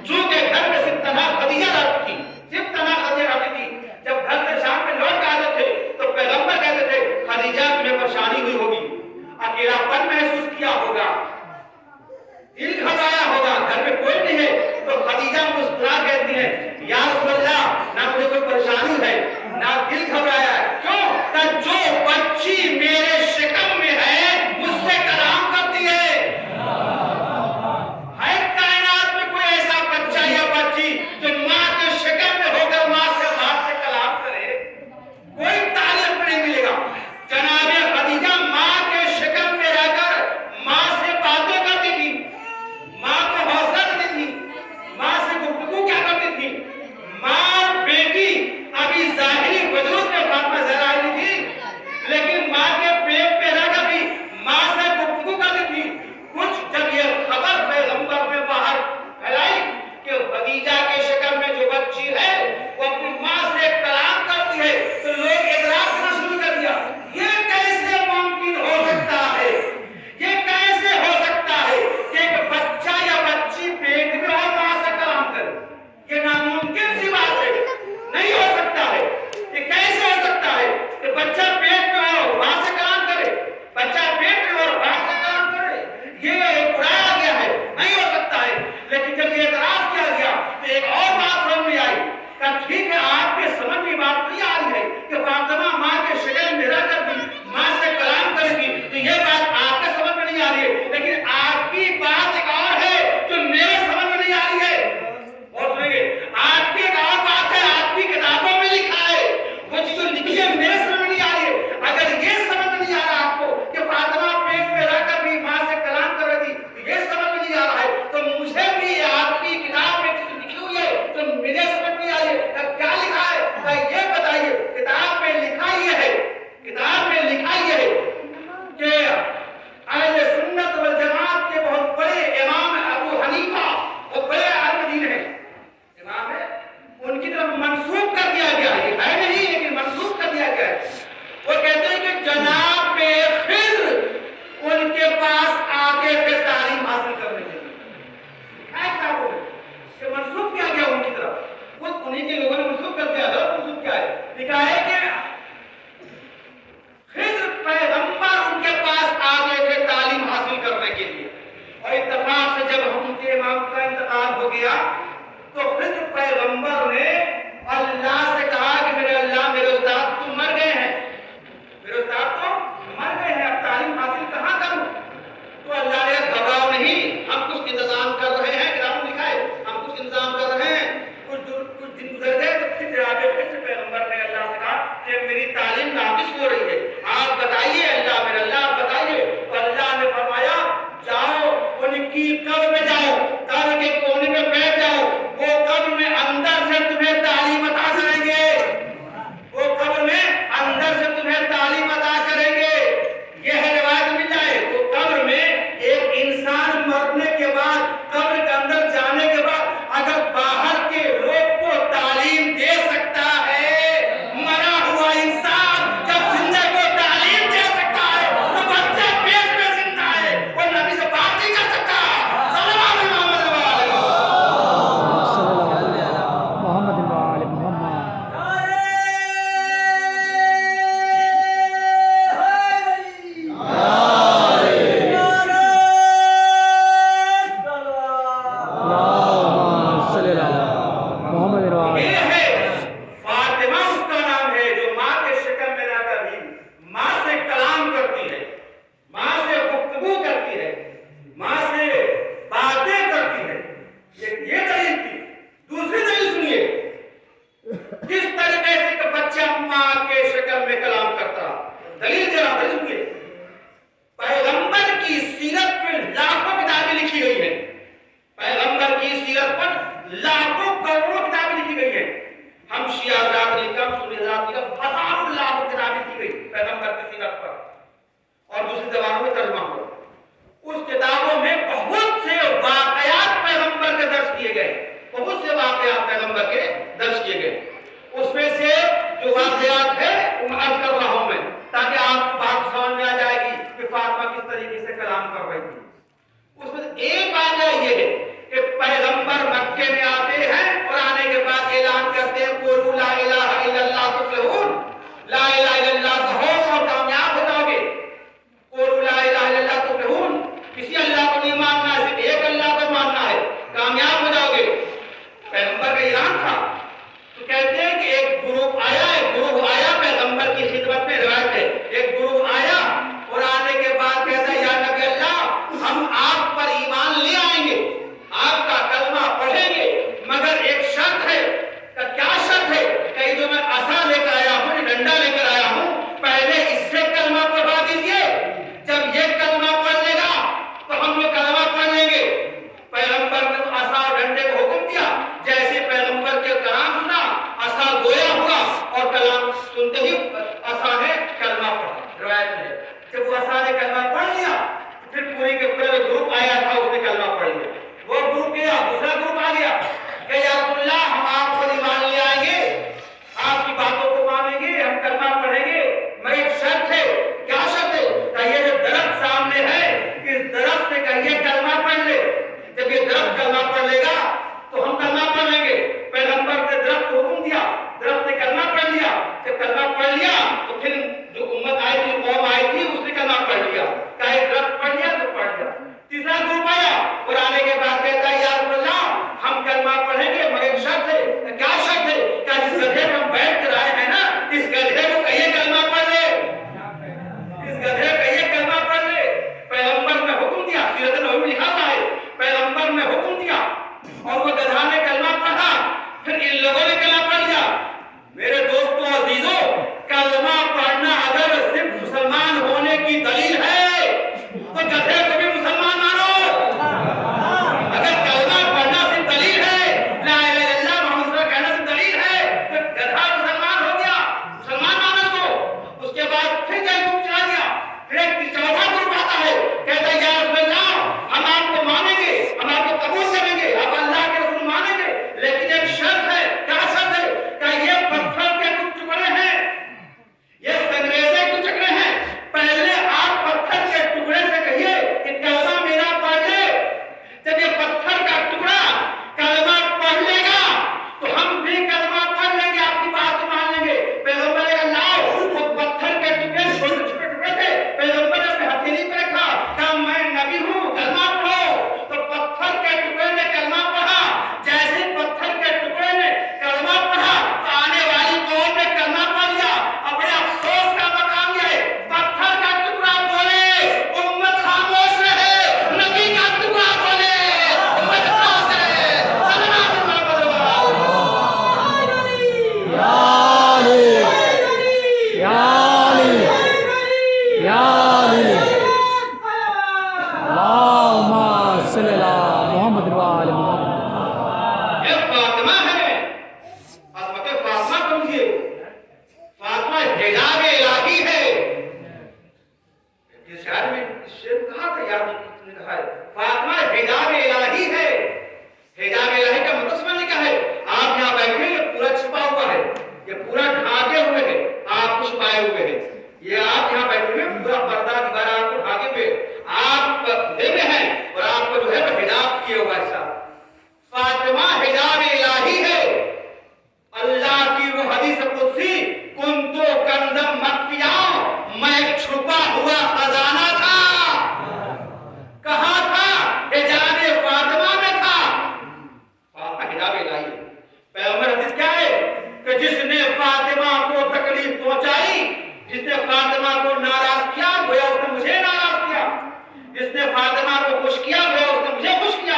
चूंकि घर में सिर्फ तन्हा खदीजा रहती थी, सिर्फ तन्हा खदीजा रहती थी। जब घर से शाम में लौट के आते थे तो पैगंबर कहते थे खदीजा तुम्हें परेशानी हुई होगी, अकेलापन महसूस किया کیا ہوگا؟ دل گھبرایا ہوگا، گھر میں کوئی نہیں ہے تو خدیجہ مسکرا کہتی ہے یا رسول اللہ نہ مجھے کوئی پریشانی ہے نہ دل گھبرایا ہے، کیوں کہ جو بچی میرے شکم میں ہے مجھ سے کلام کرتی ہے۔ ہر کائنات میں کوئی ایسا بچہ یا بچی جو ماں کے شکم میں ہو کر ماں سے بات سے کلام کرے، کوئی تعلق نہیں ملے گا۔ جناب خدیجہ ماں کے شکم میں رہ کر ماں سے باتیں کرتی تھی، ماں کو حوصلہ دیتی تھی، ماں سے گفتگو کیا کرتی تھی۔ ماں اور بیٹی ابھی ظاہری وجود میں فاطمہ زہرا نہیں تھی، لیکن ماں کے پیٹ پہ رہ کر بھی ماں سے گفتگو کرتی تھی۔ کچھ جب یہ خبر پیغمبر میں باہر پھیلائی کہ خدیجہ کے شکم میں جو بچی ہے وہ اپنی ماں سے کلام کرتی ہے، تو لوگ اعتراض کرنا شروع کر دیا، یہ کیسے ممکن ہو سکتا ہے، یہ کیسے ہو سکتا ہے کہ ایک بچہ یا بچی پیٹ میں اور ماں سے کلام کرے؟ یہ ناممکن سی بات ہے، نہیں ہو سکتا ہے۔ یہ کیسے ہو سکتا ہے کہ بچہ پیٹ میں اور ماں سے کلام کرے، بچہ پیٹ میں اور ماں سے کلام کرے؟ یہ اڑایا گیا ہے، نہیں ہو سکتا ہے۔ لیکن جب یہ اعتراض کیا گیا تو ایک اور بات سمجھ میں آئی کہ ٹھیک ہے آپ کے سمجھ میں بات نہیں آ رہی ہے کہ فاطمہ ماں کے شکل میں رہ کر بھی ماں سے کلام کرے گی، تو یہ بات آپ کے سمجھ میں نہیں آ رہی ہے، لیکن آپ کی بات ایک اور ہے جو میرے سمجھ میں نہیں آ رہی ہے۔ اور سنیں گے آپ کی ایک اور بات ہے، آپ کی کتابوں میں لکھا ہے، وہ چیز جو لکھی ہے میرے سمجھ میں نہیں آ رہی ہے۔ اگر یہ سمجھ میں نہیں آ رہا آپ کو کہ فاطمہ پیٹ میں رہ کر بھی ماں سے کلام کر رہی تھی، یہ سمجھ میں نہیں آ رہا ہے، تو مجھے بھی آپ کی کتاب میں چیز لکھی ہوئی ہے تو میرے سمجھ میں نہیں آ رہی ہے۔ کیا لکھا ہے یہ بتائیے؟ کتاب میں لکھا یہ ہے، کتاب میں لکھا یہ ہے کہ اہل سنت والجماعت کے بہت بڑے امام ابو حنیفہ، وہ بڑے عالم دین ہیں، امام ہے، ان کی طرف منسوب کر دیا گیا ہے، یہ ہے نہیں لیکن منسوب کر دیا گیا ہے۔ وہ کہتے ہیں کہ جناب خضر ان کے پاس آگے سے تعلیم حاصل کرنے کے لیے ہے کتابوں میں کہ منسوب کیا گیا ان کی طرف، خود انہیں کے لوگوں نے منسوب کر دیا تھا۔ منسوب کیا ہے؟ لکھا ہے کہ خضر پیغمبر ان کے پاس آگے سے تعلیم حاصل کرنے کے لیے، اور اتفاق سے جب ہم کے امام کا انتقال ہو گیا تو خضر پیغمبر نے اللہ سے کہا کہ میرے اللہ میرے استاد تو مر گئے ہیں، میرے استاد تو مر گئے ہیں، اب تعلیم حاصل کہاں کروں؟ تو اللہ نے گھبراؤ نہیں، ہم کچھ انتظام کر رہے ہیں، کتاب میں لکھا ہے ہم کچھ انتظام کر رہے ہیں۔ کچھ دن گزر گئے تو پھر جناب پیغمبر نے اللہ سے کہا کہ میری تعلیم ناقص ہو رہی ہے، آپ بتائیے اللہ میرے اللہ آپ بتائیے۔ تو اللہ نے فرمایا جاؤ ان کی قبر میں جاؤ، قبر کے کونے میں بیٹھ جاؤ، وہ قبر میں اندر سے تمہیں تعلیم عطا کریں گے، وہ قبر میں اندر سے تمہیں تعلیم عطا کریں گے۔ یہ ہے روایت مل جائے تو قبر میں ایک انسان مرنے کے بعد قبر کے اندر جانے کے بعد اگر باہر کے لوگ کو تعلیم دے سکتا ہے، مرا ہوا انسان جب زندہ کو تعلیم دے سکتا ہے تو بچہ پیٹ میں زندہ ہے اور نبی سے بات نہیں کر سکتا۔ صلوات محمد محمد وآل محمد۔ یہ ہے فاطمہ اس کا نام ہے جو ماں کے شکم میں رہ کر بھی ماں سے کلام کرتی ہے، ماں سے گفتگو کرتی ہے، ماں سے باتیں کرتی ہے۔ یہ دلیل تھی۔ دوسری دلیل سنیے کس طریقے سے کہ بچہ ماں کے شکم میں کلام کرتا۔ دلیل دلیل سنیے، پیغمبر کی سیرت میں لاکھوں کتابیں لکھی گئی ہیں، پیغمبر کی سیرت پر لاکھوں کروڑوں کتابیں لکھی گئی ہیں۔ ہم شیعہ حضرات نے کم سنی حضرات نے کم ہزاروں لاکھوں کتابیں لکھی گئی پیغمبر کی سیرت پر اور دوسری زبانوں میں ترجمہ ہوا۔ اس کتابوں میں بہت سے واقعات پیغمبر کے درج کیے گئے، بہت سے واقعات پیغمبر کے درج کیے گئے۔ اس میں سے جو واقعات ہے وہ میں عرض کر رہا ہوں میں تاکہ آپ کو بات سمجھ میں آ جائے گی کہ فاطمہ کس طریقے سے کلام کر رہی تھی۔ اس میں ایک واقعہ یہ ہے کہ پیغمبر مکے میں آتے ہیں اور آنے کے بعد اعلان کرتے ہیں قولوا لا الہ الا اللہ تفلحون، لا الہ الا اللہ کہو اور کامیاب ہو جاؤ گے۔ قولوا لا الہ الا اللہ تفلحون، اللهم صل علی محمد وعلی محمد. یہ فاطمہ ہے، عظمت فاطمہ سمجھیے. فاطمہ حجاب الہی ہے. یہ شاعر میں شعر کہا تھا، یاد نہیں کہا ہے. فاطمہ حجاب الہی ہے. حجاب الہی کا مطلب سمجھنے کا ہے. آپ یہاں بیٹھے، یہ پورا چھپا ہوا ہے، یہ پورا ڈھانکے ہوئے ہے، آپ کو چھپائے ہوئے ہیں. یہ آپ یہاں بیٹھے ہوئے پورا پردہ دیوار آپ کو ڈھانکے ہوئے، آپ دے میں ہیں اور آپ کو جو ہے وہ حجاب کیا ہوا ایسا. فاطمہ حجاب الہی ہے. اللہ کی وہ حدیث قدسی، کنتو کنزم مخفیا، میں ایک چھپا ہوا خزانہ تھا. کہاں تھا؟ حجاب فاطمہ میں تھا. فاطمہ حجاب الہی. پیغمبر حدیث کیا ہے کہ جس نے فاطمہ کو تکلیف پہنچائی، جس نے فاطمہ کو ناراض کیا، گویا اس نے مجھے ناراض کیا. جس نے فاطمہ کو خوش کیا، گویا اس نے مجھے خوش کیا.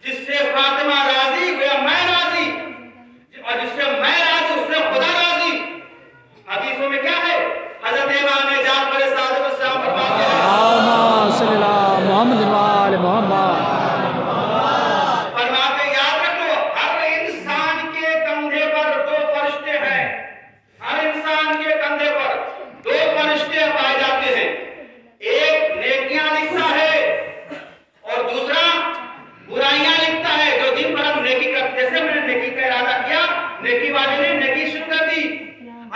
جس سے فاطمہ راضی، گویا میں راضی. اور جس سے میں راضی، اس سے خدا راضی. حدیثوں میں کیا ہے؟ حضرت امام جعفر صادق السلام فرماتے ہیں، اللهم صل علی محمد وعلی محمد. فرماتے یاد رکھ لو، ہر انسان کے کندھے پر دو فرشتے ہیں. ہر انسان کے کندھے پر دو فرشتے پائے جاتے ہیں. ایک نیکیاں لکھتا ہے اور دوسرا برائیاں لکھتا ہے. جو دن بھر ہم نیکی کرتے، جیسے میں نے نیکی کا ارادہ کیا، نیکی والے نے نیکی شروع کر دی.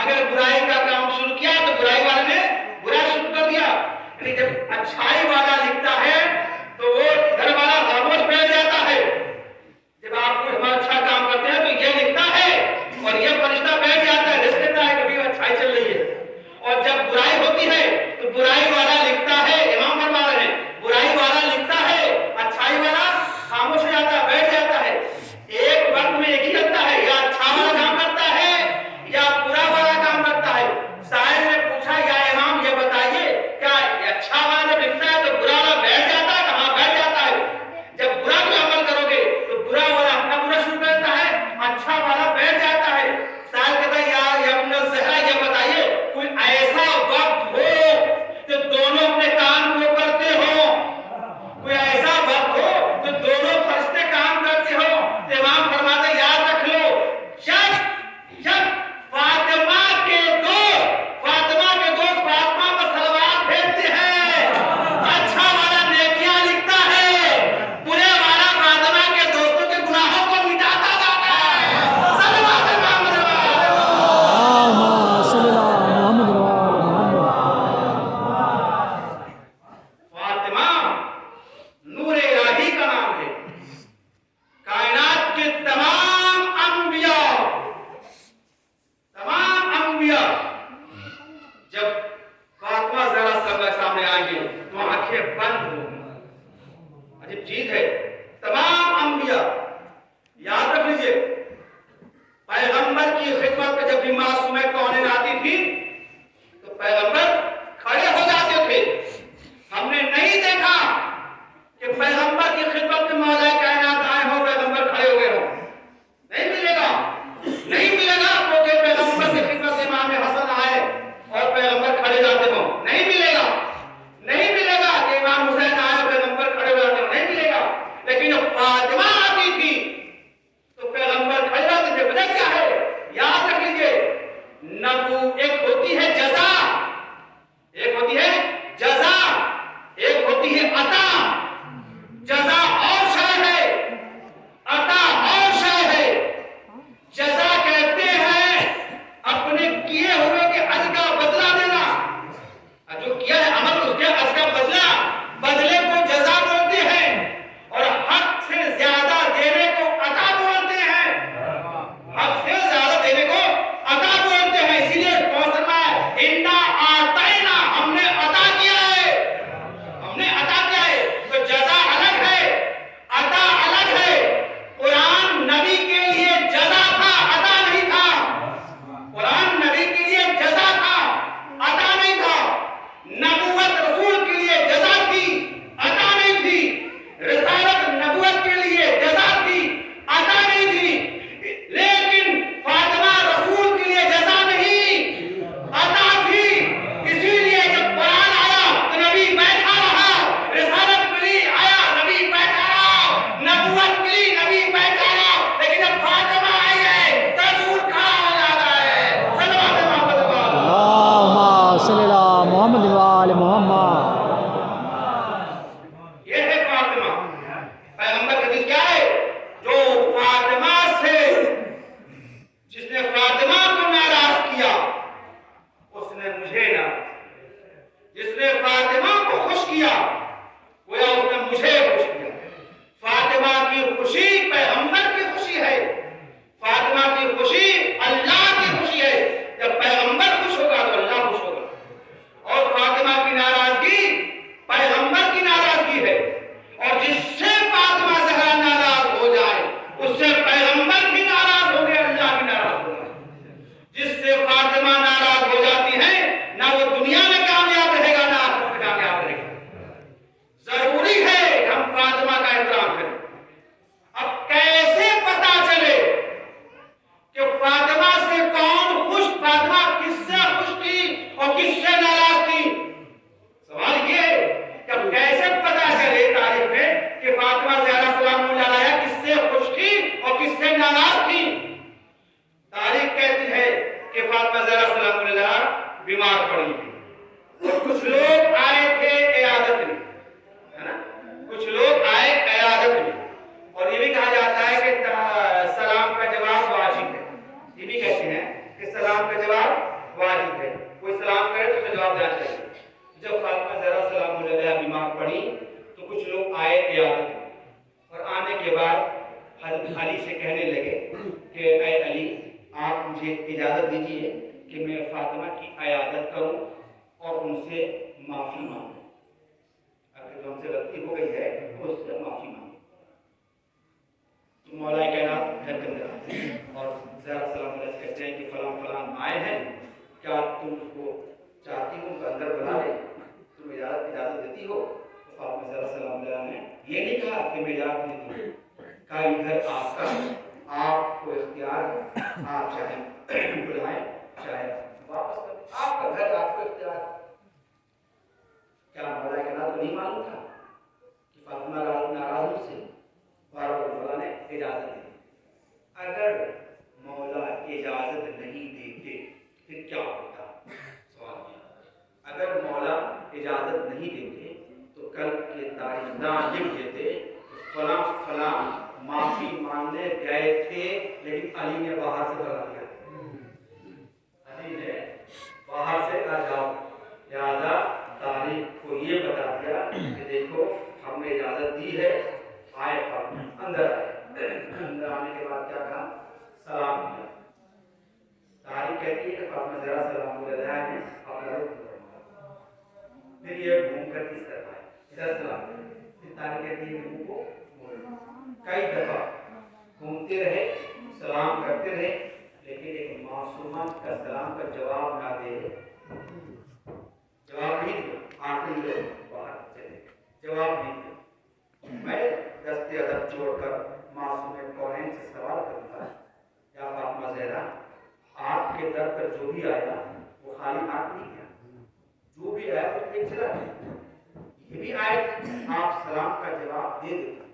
اگر برائی کا کام شروع کیا تو برائی والے نے برا شروع کر دیا. یعنی جب اچھائی والا لکھتا ہے تو وہ گھر والا خاموش بیٹھ جاتا ہے. جب آپ کو ہم اچھا کام کرتے ہیں تو یہ لکھتا ہے اور یہ فرشتہ بیٹھ جاتا ہے، جس کہتا ہے کبھی اچھائی چل رہی ہے. اور جب برائی ہوتی ہے تو برائی والا لکھتا ہے. امام فرما رہے ہیں، برائی والا لکھتا ہے، اچھائی والا خاموش ہو جاتا ہے، بیٹھ جاتا ہے. ایک وقت میں ایک ہی کرتا ہے، یا اچھا والا کام کرتا ہے یا برا والا کام کرتا ہے. سائل نے پوچھا، یا امام یہ بتائیے، کیا اچھا والا جب لکھتا ہے تو برا والا بیٹھ جاتا ہے؟ کہاں بیٹھ جاتا ہے. جب برا کوئی عمل کرو گے تو برا والا اپنا برا شروع کرتا ہے، اچھا والا بیٹھ جاتا ہے. سائل کہتا ہے، یا ابن الزہرا یہ بتائیے، کوئی ایسا وقت ہو کہ دونوں اپنے کام کو کرتے ہو، کوئی ایسا وقت ہو کہ دونوں فرشتے کام کرتے ہو. امام فرماتے یاد رکھ لو، جب فاطمہ کے دوست فاطمہ پر صلوات بھیجتے ہیں، اچھا والا نیکیاں لکھتا ہے، برے والا فاطمہ کے دوستوں کے گناہوں کو مٹاتا جاتا ہے. صلوات محمد اللهم صل علی محمد وعلی محمد. فاطمہ نور الہی کا نام ہے. کائنات کے تمام انبیاء جب فاطمہ زہرا صلی اللہ کے سامنے آئیں گے تو آنکھیں بند ہوں گی. عجیب چیز ہے. تمام انبیاء یاد رکھ لیجئے، پیغمبر کی خدمت میں جب بھی معصومہ کونین آتی تھی تو پیغمبر کھڑے ہو جاتے تھے. ہم نے نہیں دیکھا کہ پیغمبر کی خدمت میں مولا کائنات آئے ہو، پیغمبر کھڑے ہوئے ہو. نہیں ملے گا، نہیں ملے گا. کیونکہ پیغمبر کی خدمت میں امام حسن آئے اور پیغمبر کھڑے جاتے ہو، نہیں ملے گا. نہیں ملے گا کہ امام حسین آئے اور پیغمبر کھڑے ہو جاتے ہو، نہیں ملے گا. لیکن جب فاطمہ آتی تھی تو پیغمبر کھڑے جاتے تھے. وجہ کیا ہے؟ یاد رکھ لیجئے، ایک ہوتی ہے جزا، ایک ہوتی ہے جزا، ایک ہوتی ہے عطا. جزا اور شے ہے، عطا اور شے ہے. جزا کہتے ہیں اپنے کیے ہوئے کے اجر کا بدلہ دینا. جو کیا ہے عمل، اس کے اجر کا بدلے کو جزا بولتے ہیں. اور حق سے زیادہ دینے کو عطا بولتے ہیں. حق سے زیادہ دینے کو عطا بولتے ہیں. اسی لیے کوثر میں انا آتینا، ہم نے عطا کیا ہے، ہم نے عطا کیا ہے. تو جزا الگ ہے، عطا الگ ہے. قرآن نبی کے لیے جزا تھا، عطا نہیں تھا. قرآن نبی کے لیے جزا تھا، عطا نہیں تھا. نبوت رسول کے لیے جزا تھی، कहने लगे कि ऐ अली, आप मुझे इजाज़त दीजिए कि मैं फातिमा की इयादत करूं और उनसे माफ़ी मांगूं। अगर जो हमसे गलती हो गई है तो उससे माफ़ी मांगूं। तो मौला कायनात घर के अंदर आते हैं और ज़रा सलाम अलैहि कहते हैं कि फलां फलां आए हैं, क्या तुम उसको चाहती हो उनको अंदर बुला ले, तुम इजाज़त देती हो? तो फातिमा ज़रा सलाम अलैहि ने ये नहीं कहा कि मैं इजाज़त देती हूँ, कहा ये घर आपका है, आपको इख्तियार है, आप चाहे बुलाएं चाहे वापस करें, आपका घर, आपको इख्तियार। क्या मौला कायनात को नहीं मालूम था कि फातिमा नाराज मुझसे? मौला ने इजाज़त दी। अगर मौला इजाज़त नहीं देते फिर क्या होता? सवाल किया। अगर मौला इजाज़त नहीं देते तो कल के तारीख ना लिख देते फलां फलां माफ़ी मांगने गए थे लेकिन अली ने बाहर से बुला दिया, अली ने बाहर से आ जाओ, लिहाजा तारीख को ये बता दिया कि देखो हमने इजाज़त दी है, आए अंदर आए। अंदर आने के बाद क्या कहा? सलाम किया। तारीख कहती है कि फातिमा ज़रा सलाम अलैहि ने अपना रुख मोड़ा, फिर ये घूम कर किस तरफ आए, इधर सलाम, फिर तारीख कहती है कि मुंह को मोड़ा। कई दफा घूमते रहे, सलाम करते रहे, लेकिन एक मासूमा का सलाम का जवाब ना दे, जवाब नहीं दिया, आखिरी लोग बाहर चले, जवाब नहीं दिया। मैं दस्ते अदब जोड़कर मासूम कौनैन से सवाल करूंगा, या फातिमा ज़हरा, आपके दर पर जो भी आया वो खाली हाथ नहीं गया, जो भी आया वो एक चला गया। ये भी आए आप सलाम का जवाब दे देते,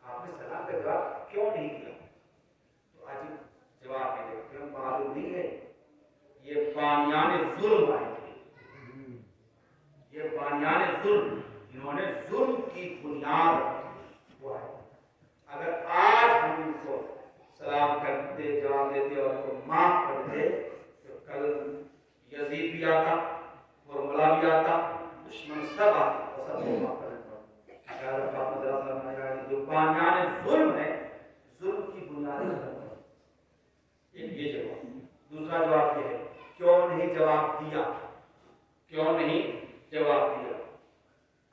आपने सलाम का जवाब क्यों नहीं दिया? तो आज जवाब नहीं देते, क्यों मालूम नहीं है? ये बानियाने जुल्म आए थे, ये बानियाने जुल्म, इन्होंने जुल्म की बुनियाद वो है। अगर आज हम इनको सलाम करते, जवाब देते और उनको माफ करते तो कल यजीद भी आता, मुर्मला भी आता, दुश्मन सब आते और सबको माफ करने पड़ता। अगर फातिमा ज़रा सलाम ने कहा जो बानियाने जुल्म है, जुल्म की बुनियाद एक ये जवाब। दूसरा जवाब ये है, क्यों नहीं जवाब दिया? क्यों नहीं जवाब दिया?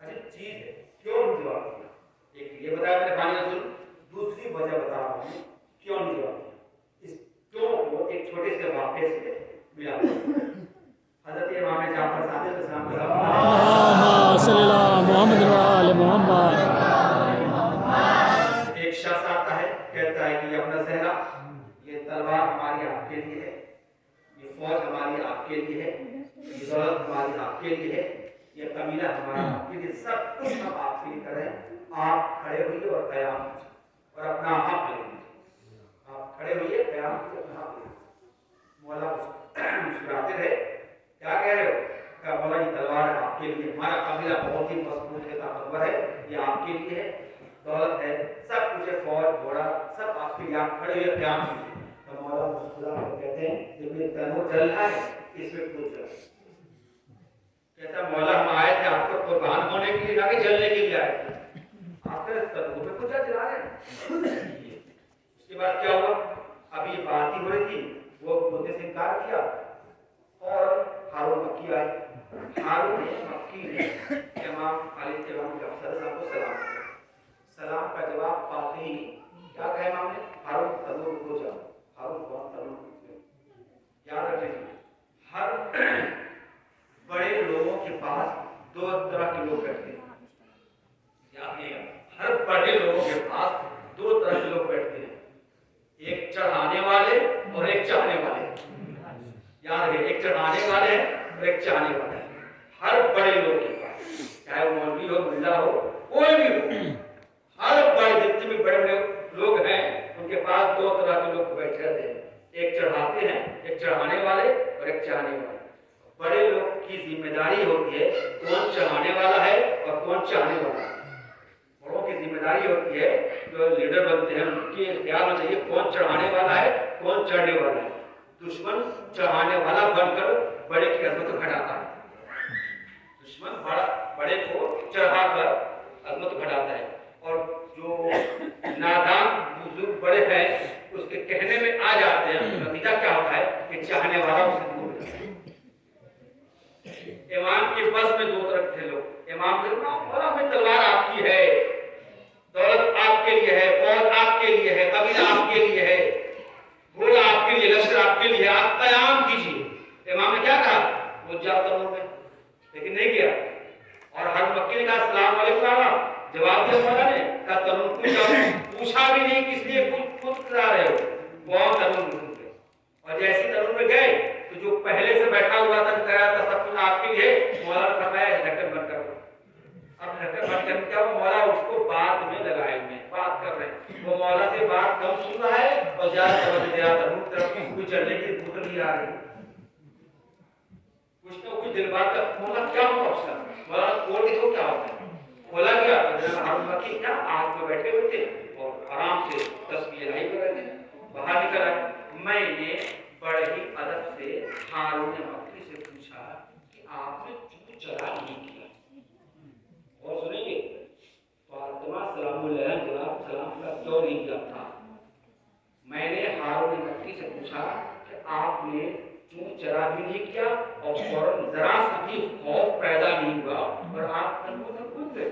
अजीब चीज है, क्यों नहीं जवाब दिया? एक ये बताया मैंने बानियाने जुल्म, दूसरी वजह बता रहा हूं क्यों नहीं जवाब दिया। इस क्यों को एक छोटे से वाक़े से मिला। हज़रत इमाम जाफर सादिक एक शख्स आता है, कहता है कि अपना ज़हरा, ये तलवार हमारी आपके लिए है, ये फौज हमारी आपके लिए है, ये दौलत हमारी आपके लिए है, ये कबीला हमारा आपके लिए, सब कुछ हम आपके लिए करें। आप खड़े होइए और क़याम कीजिए और अपना हक ले लीजिए। आप खड़े होइए, क़याम कीजिए, अपना हक ले लीजिए। मौला मुस्कुराते रहे, क्या कह रहे हो? क्या मौला ये तलवार है आपके लिए, हमारा कबीला बहुत ही मजबूत है, ताकतवर है, ये आपके लिए है, दौलत है, सब कुछ है, फौज घोड़ा सब आपके लिए, आप खड़े हुए क़याम कीजिए। तो मौला मुस्कुरा कर कहते हैं जब ये तनूर जल रहा है इसमें कूद जाओ। कहता मौला हम आए थे आपको कुर्बान होने के लिए, ना कि जलने के लिए आए थे, आपके तनूर में कुछ जला रहे हैं। उसके बाद क्या हुआ? अभी बात ही हो रही थी, वो कूदने से इनकार किया और हारून मक्की आए। हारून मक्की ने इमाम अलैहिस्सलाम के अफसर साहब को सलाम किया। सलाम का जवाब पाते ही क्या कहा इमाम ने? हारून तनूर को जाओ। हारून कौन? तनूर। याद रखिए, हर बड़े लोगों के पास दो तरह के लोग बैठते हैं। याद रखिएगा, हर बड़े लोगों के पास दो तरह के लोग बैठते हैं, एक चढ़ाने वाले और एक चाहने वाले। याद रखिए, एक चढ़ाने वाले और एक चाहने वाले। हर बड़े लोग के पास, चाहे वो मौलवी हो, मुल्ला हो, कोई भी हो, हर बड़े जितने भी बड़े बड़े लोग हैं उनके पास दो तरह के लोग बैठे रहते हैं, एक चढ़ाते हैं, एक चढ़ाने वाले और एक चाहने वाले। बड़े लोग की जिम्मेदारी होती है कौन चढ़ाने वाला है और कौन चाहने वाला है। बड़ों की जिम्मेदारी होती है, जो लीडर बनते हैं उनकी ख्याल होना चाहिए कौन चढ़ाने वाला है कौन चढ़ने वाला है। दुश्मन चढ़ाने वाला बनकर बड़े की अजमत को घटाता है, दुश्मन बड़े को चढ़ाकर अजमत घटाता है, और जो नादान बुजुर्ग बड़े हैं जवाब दिया मौला ने, कहा तरुण पूछा भी नहीं किस लिए खुद करा रहे हो, कौन तरुण में। और जैसे तरुण में गए तो जो पहले से बैठा हुआ था, कह रहा था सब कुछ आपके लिए, मौला ने फरमाया ढक्कन बंद करो। अब ढक्कन बंद करके क्या मौला उसको बात में लगाए हुए बात कर रहे हैं, वो मौला से बात कम सुन रहा है और ज्यादा तवज्जो दे रहा था। मुंह तरफ कोई चलने की भूख नहीं आ रही, कुछ ना कुछ दिल बात का मौला क्या हुआ उसका, मौला खोल के तो क्या होता है, खोला गया तो हारून मक्खी क्या आग में बैठे हुए थे और आराम से तस्बीह लाई कर रहे थे, बाहर निकल आए। मैंने बड़े ही अदब से हारून मक्खी से पूछा कि आपने चूर चरा नहीं किया। और सुनेंगे फातिमा सलाम का क्यों नहीं किया था। मैंने हारून मक्खी से पूछा कि आपने चूर चरा भी नहीं किया और फौरन जरा सा भी खौफ पैदा नहीं हुआ और आप तंबू में कूद गए।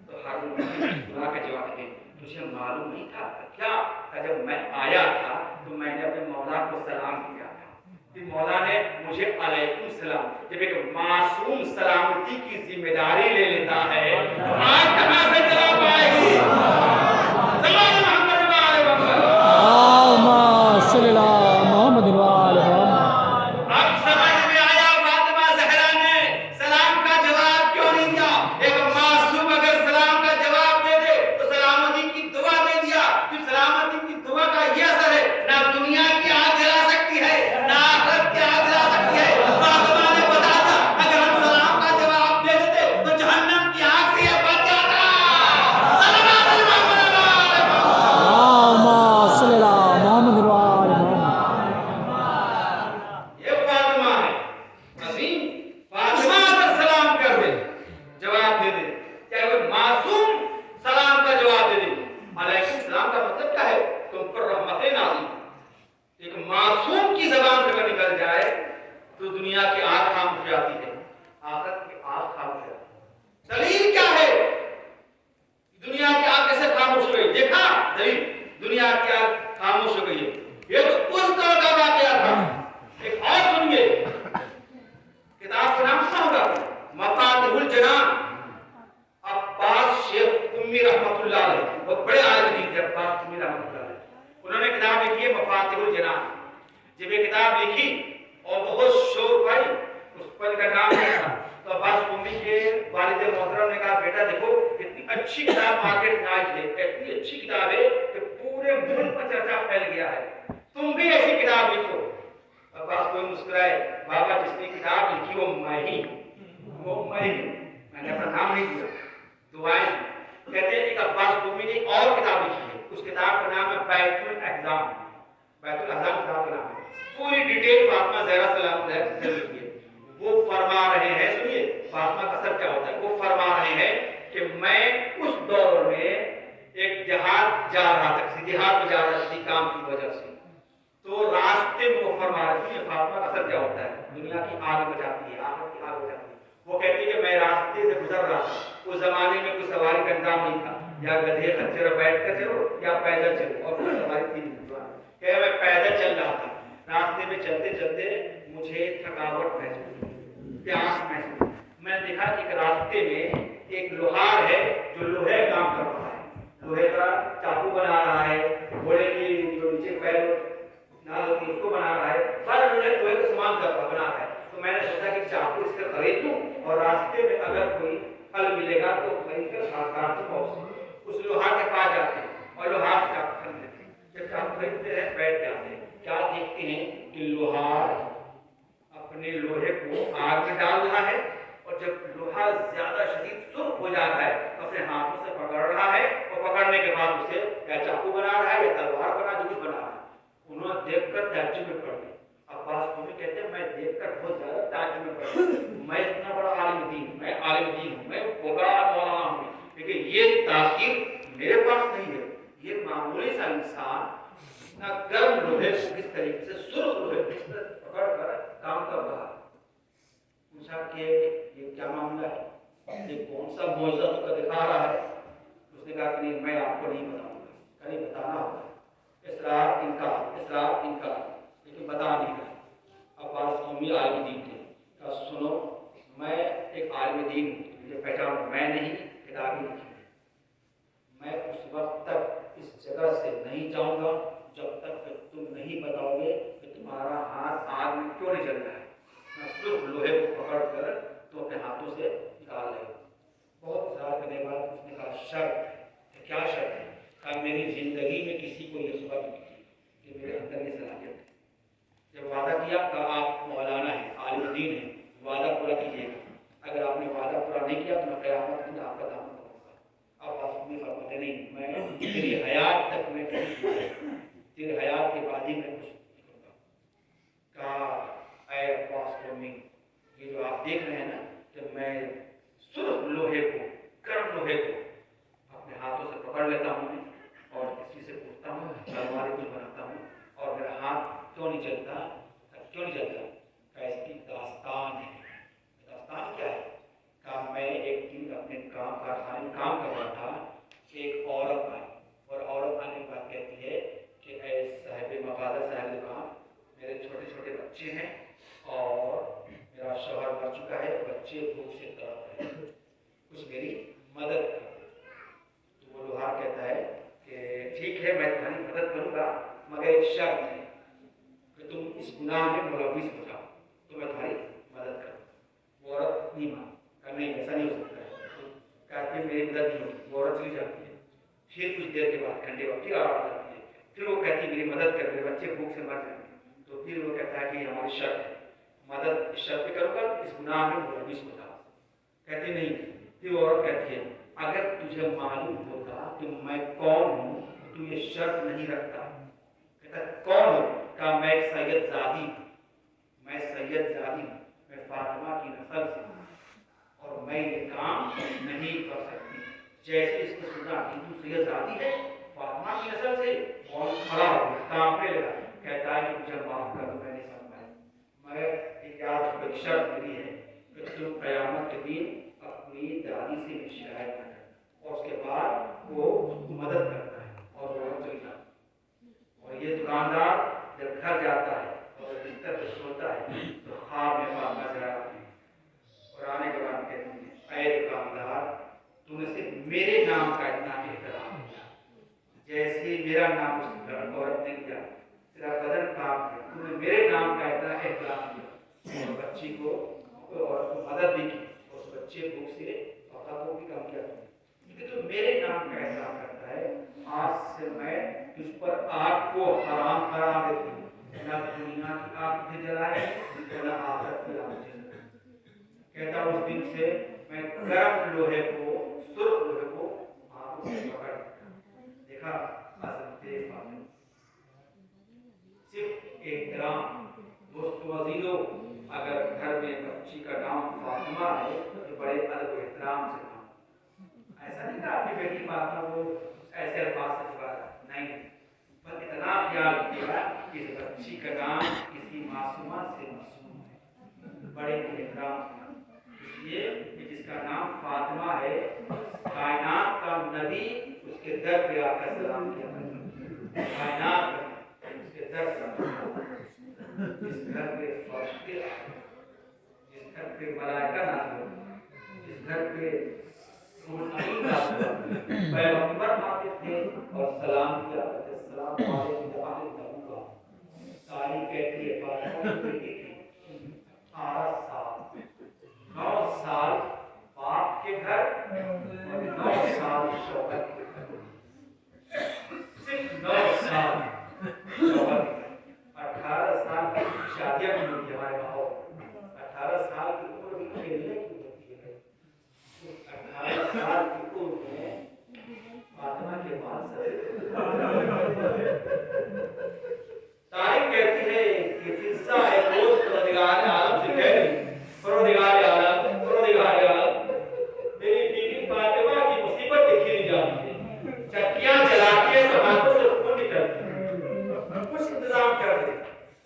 तो हारून मक्खी का जवाब दे, तुझे मालूम नहीं था क्या, जब मैं आया था तो मैंने अपने मौला को सलाम किया था, कि मौला ने मुझे अलैकुम सलाम, जब एक मासूम सलामती की जिम्मेदारी ले लेता है तो आज कहां से जवाब आएगी। अब समझ में आया फातिमा ज़हरा ने सलाम का जवाब क्यों नहीं दिया। एक मासूम अगर सलाम का जवाब दे दे तो सलामती की दुआ दे दिया, कि सलामती की दुआ का ये असर है, ना दुनिया की आग जला सकती है ना आखिरत की आग जला सकती है। फातिमा ने बता दिया अगर हम सलाम का जवाब दे देते तो जहन्नम की आग से ये बच जाता। ये फातिमा है अजीम, फातिमा अगर सलाम कर दे जवाब दे दे, चाहे वो मासूम सलाम का जवाब दे दे। अलैकुम सलाम का मतलब क्या है, तुम पर रहमतें नाज़िल। एक मासूम की ज़बान से अगर निकल जाए तो दुनिया की आग खामोश हो जाती है, आखिरत की आग खामोश हो जाती है। दलील क्या है, दुनिया की आग कैसे खामोश हो गई, देखा दलील, दुनिया की आग खामोश हो गई है। ये तो उस तरह का वाकया था। एक और सुनिए, किताब का नाम सुना होगा मफातिहुल जनान, अब्बास शेख उम्मी रहमतुल्लाह अलैह, वो बड़े आलिम थे अब्बास उम्मी रहमतुल्लाह अलैह। उन्होंने किताब लिखी है मफातिहुल जनान। जब ये किताब लिखी और बहुत शोर भाई उस पर का नाम था, तो अब्बास उम्मी के वालिद मोहतरम ने कहा बेटा देखो इतनी अच्छी किताब मार्केट में आई है, इतनी अच्छी किताब है कि पूरे मुल्क में चर्चा फैल गया है, तुम भी ऐसी किताब लिखो। अब्बास कोई मुस्कुराए, बाबा जिसने किताब लिखी वो मैं ही, मैंने अपना नाम नहीं दिया, दुआएं। कहते हैं एक अब्बास उम्मी ने और किताब लिखी है, उस किताब का नाम है बैतुल अज़ाम, बैतुल अज़ाम किताब का नाम है, पूरी डिटेल फातिमा ज़हरा सलाम से लिखी है। वो फरमा रहे हैं, सुनिए फातिमा का असर क्या होता है, वो फरमा रहे हैं कि मैं उस दौर में एक देहात जा रहा था, देहात में जा रहा था किसी काम की वजह से, तो रास्ते में वो फरमा रहे हैं फातिमा का असर क्या होता है, दुनिया की आग बचाती है, आखिरत की आग बचाती है। वो कहती है कि मैं रास्ते से गुजर रहा था, उस जमाने में कोई सवारी का इंतजाम नहीं था, या गधे खच्चर पर बैठ कर चलो या पैदल चलो, और कोई सवारी थी नहीं। क्या मैं पैदल चल रहा था, रास्ते में चलते चलते मुझे थकावट महसूस हुई, प्यास महसूस हुई। मैंने देखा कि एक रास्ते में एक लोहार है जो लोहे का काम कर रहा है, लोहे का चाकू बना रहा है, घोड़े की जो नीचे पैर नाल होती है उसको बना रहा है, पर लोहे का सामान बना रहा है। तो मैंने सोचा कि चाकू इससे खरीद लूं और रास्ते में अगर कोई फल मिलेगा तो खरीद कर काट पहुंच उस लोहार के पास जाते हैं और लोहार चाकू खरीद लेते हैं। जब चाकू खरीदते हैं बैठ जाते हैं, क्या देखते हैं कि लोहार अपने लोहे को आग में डाल रहा है, और जब लोहा ज्यादा शदीद सुर्ख हो जा रहा है तो अपने हाथों से पकड़ रहा है, और पकड़ने के बाद उसे या चाकू बना रहा है या तलवार बना जो कुछ बना रहा है। उन्होंने देखकर ताज्जुब में पड़ गए। अब्बास उम्मी कहते हैं मैं देखकर बहुत ज्यादा ताज्जुब में पड़ गया, मैं इतना बड़ा आलिम दीन, मैं आलिम दीन हूं, मैं बड़ा मौलाना हूं, लेकिन ये तासीर मेरे पास नहीं है। ये मामूली सा इंसान इतना गर्म लोहे को किस तरीके से सुर्ख लोहे को पकड़ कर काम कर रहा है। पूछा कि ये क्या मामला है, ये कौन सा मौजूदा तो दिखा रहा है। उसने कहा कि नहीं मैं आपको नहीं बताऊंगा, कहीं बताना होगा, इसरार इनकार, लेकिन बता नहीं रहा। अब्बास उम्मी आलिम दीन थे, कहा सुनो मैं एक आलिम दीन हूँ, मुझे पहचानो, मैं नहीं किताबें लिखी, शर्त है। क्या शर्त है? कहा मेरी जिंदगी में किसी को ये खबर नहीं थी कि मेरे अंदर ये सलाहियत है। जब वादा किया कहा आप मौलाना हैं, आलिम दीन हैं, वादा पूरा कीजिएगा। अगर आपने वादा पूरा नहीं किया तो मैं क़यामत के दिन आपका दामन पकड़ूंगा। अब आप भी फरमाते नहीं, मैं तेरी हयात तक मैं तेरे हयात के बाद ही मैं कुछ नहीं करूँगा। कहा ऐ अब्बास कौमी, ये जो आप देख रहे हैं ना कि मैं सुर्ख लोहे को, गर्म लोहे को अपने हाथों से पकड़ लेता हूँ और किसी से पूछता हूँ, तलवार कुछ बनाता हूँ और मेरा हाथ क्यों नहीं चलता? क्यों नहीं चलता? इसकी दास्तान है। दास्तान क्या है? कहा मैं एक दिन अपने कारखाने में काम कर रहा था, एक औरत आई और औरत आने के बाद कहती है कि ऐ साहिब मगादा साहिब दुकान, मेरे छोटे छोटे बच्चे हैं और मेरा शौहर मर चुका है, बच्चे भूख से तड़प रहे हैं, कुछ मेरी मदद करो। तो वो लोहार कहता है कि ठीक है मैं तुम्हारी मदद करूँगा, मगर एक शर्त है कि तुम इस गुनाह में मुलव्विस हो जाओ तो मैं तुम्हारी मदद करूँ। वो औरत नहीं मान, कहा नहीं ऐसा नहीं हो सकता है। तो कहती है मेरी मदद नहीं होगी। वो औरत चली जाती है। फिर कुछ देर के बाद, घंटे बाद फिर आवाज़ आती है, फिर वो कहती है मेरी मदद कर, मेरे बच्चे भूख से मर जाएंगे। तो फिर वो कहता है कि हमारी शर्त है, मदद इस शर्त पे करूँगा इस गुनाह में मुलव्विस हो जाओ। कहते नहीं। फिर वो औरत कहती है अगर तुझे मालूम होता कि मैं कौन हूँ तो ये शर्त नहीं रखता। कहता कौन हो? कहा मैं सैयद जादी हूँ, मैं सैयद जादी हूँ, मैं फातिमा की नस्ल से हूँ और मैं ये काम नहीं कर सकती। जैसे इसको सुना कि तू सैयद जादी है फातिमा की नस्ल से, और खड़ा हो गया, कांपने लगा, कहता है कि मुझे माफ कर दो, मैं नहीं समझ पाया। मैं एक याद को एक शर्त मिली है कि तुम क़यामत के दिन अपनी दादी से शिकायत न करना। और उसके बाद वो मदद करता है और वो चल जाता है। और ये दुकानदार जब घर जाता है और बिस्तर पर सोता है तो ख्वाब में फातिमा से आती है और आने के बाद कहती है ऐ दुकानदार, तूने सिर्फ मेरे नाम का इतना एहतराम किया, जैसे मेरा नाम उस औरत ने किया, तेरा बदन काम किया, तूने मेरे नाम का इतना एहतराम किया और बच्ची को और मदद भी की, उस बच्चे भूख से औरत को भी कम किया। लेकिन तो मेरे नाम का एहतराम करता है, आज से मैं तुझ पर आग को हराम करार देती हूँ, न दुनिया की आग तुझे जलाए न आखिरत की आग तुझे जलाए। कहता उस दिन से मैं गर्म लोहे को, सुर्ख लोहे को हाथों से पकड़ देखा। अज़मते फातिमा सिर्फ एक ग्राम। दोस्तों अजीजों, अगर घर में बच्ची का नाम फातिमा है तो बड़े अदब एहतराम से नाम। ऐसा नहीं कहा आपकी बेटी फातिमा को ऐसे अल्फाज से पुकारा, नहीं, बल्कि इतना ख्याल किया कि इस बच्ची का नाम किसी मासूमा से मासूम है, बड़े एहतराम। इसलिए कि जिसका नाम फातिमा है, कायनात का नबी उसके दर पे आकर सलाम किया करता, कायनात उसके दर पर, जिस घर पे फरिश्ते आए, जिस घर पे मलाइका नाज़िल हुए, जिस घर पे पैगंबर आते थे और सलाम किया करते, सलाम अलैकुम अहले तबूका। तारीख कहती है फातिमा की बेटी थी 18 साल, 9 साल बाप के घर और 9 साल शौहर के घर, सिर्फ 9 साल शौहर के घर। 18 साल की शादियां भी होती है हमारे माहौल, 18 साल की उम्र भी खेलने की होती है। 18 साल की उम्र में फातिमा के बाद तारीख कहती है कि फिज़्ज़ा एक रोज परवरदिगार आलम से कह रही, परवरदिगार आलम, मेरी बीवी फातिमा की मुसीबत देखी जाती है, चक्कियां जलाती है तो हाथों से खून निकलता है, कुछ इंतजाम कर दे।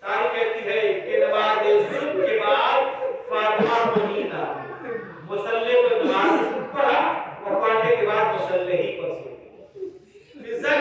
तारीख कहती है कि नमाज़ ज़ुहर के बाद फातिमा को नींद आई, मुसल्ले पर नमाज पढ़ा और पढ़ने के बाद मुसल्ले ही पर सो गई। फिज़्ज़ा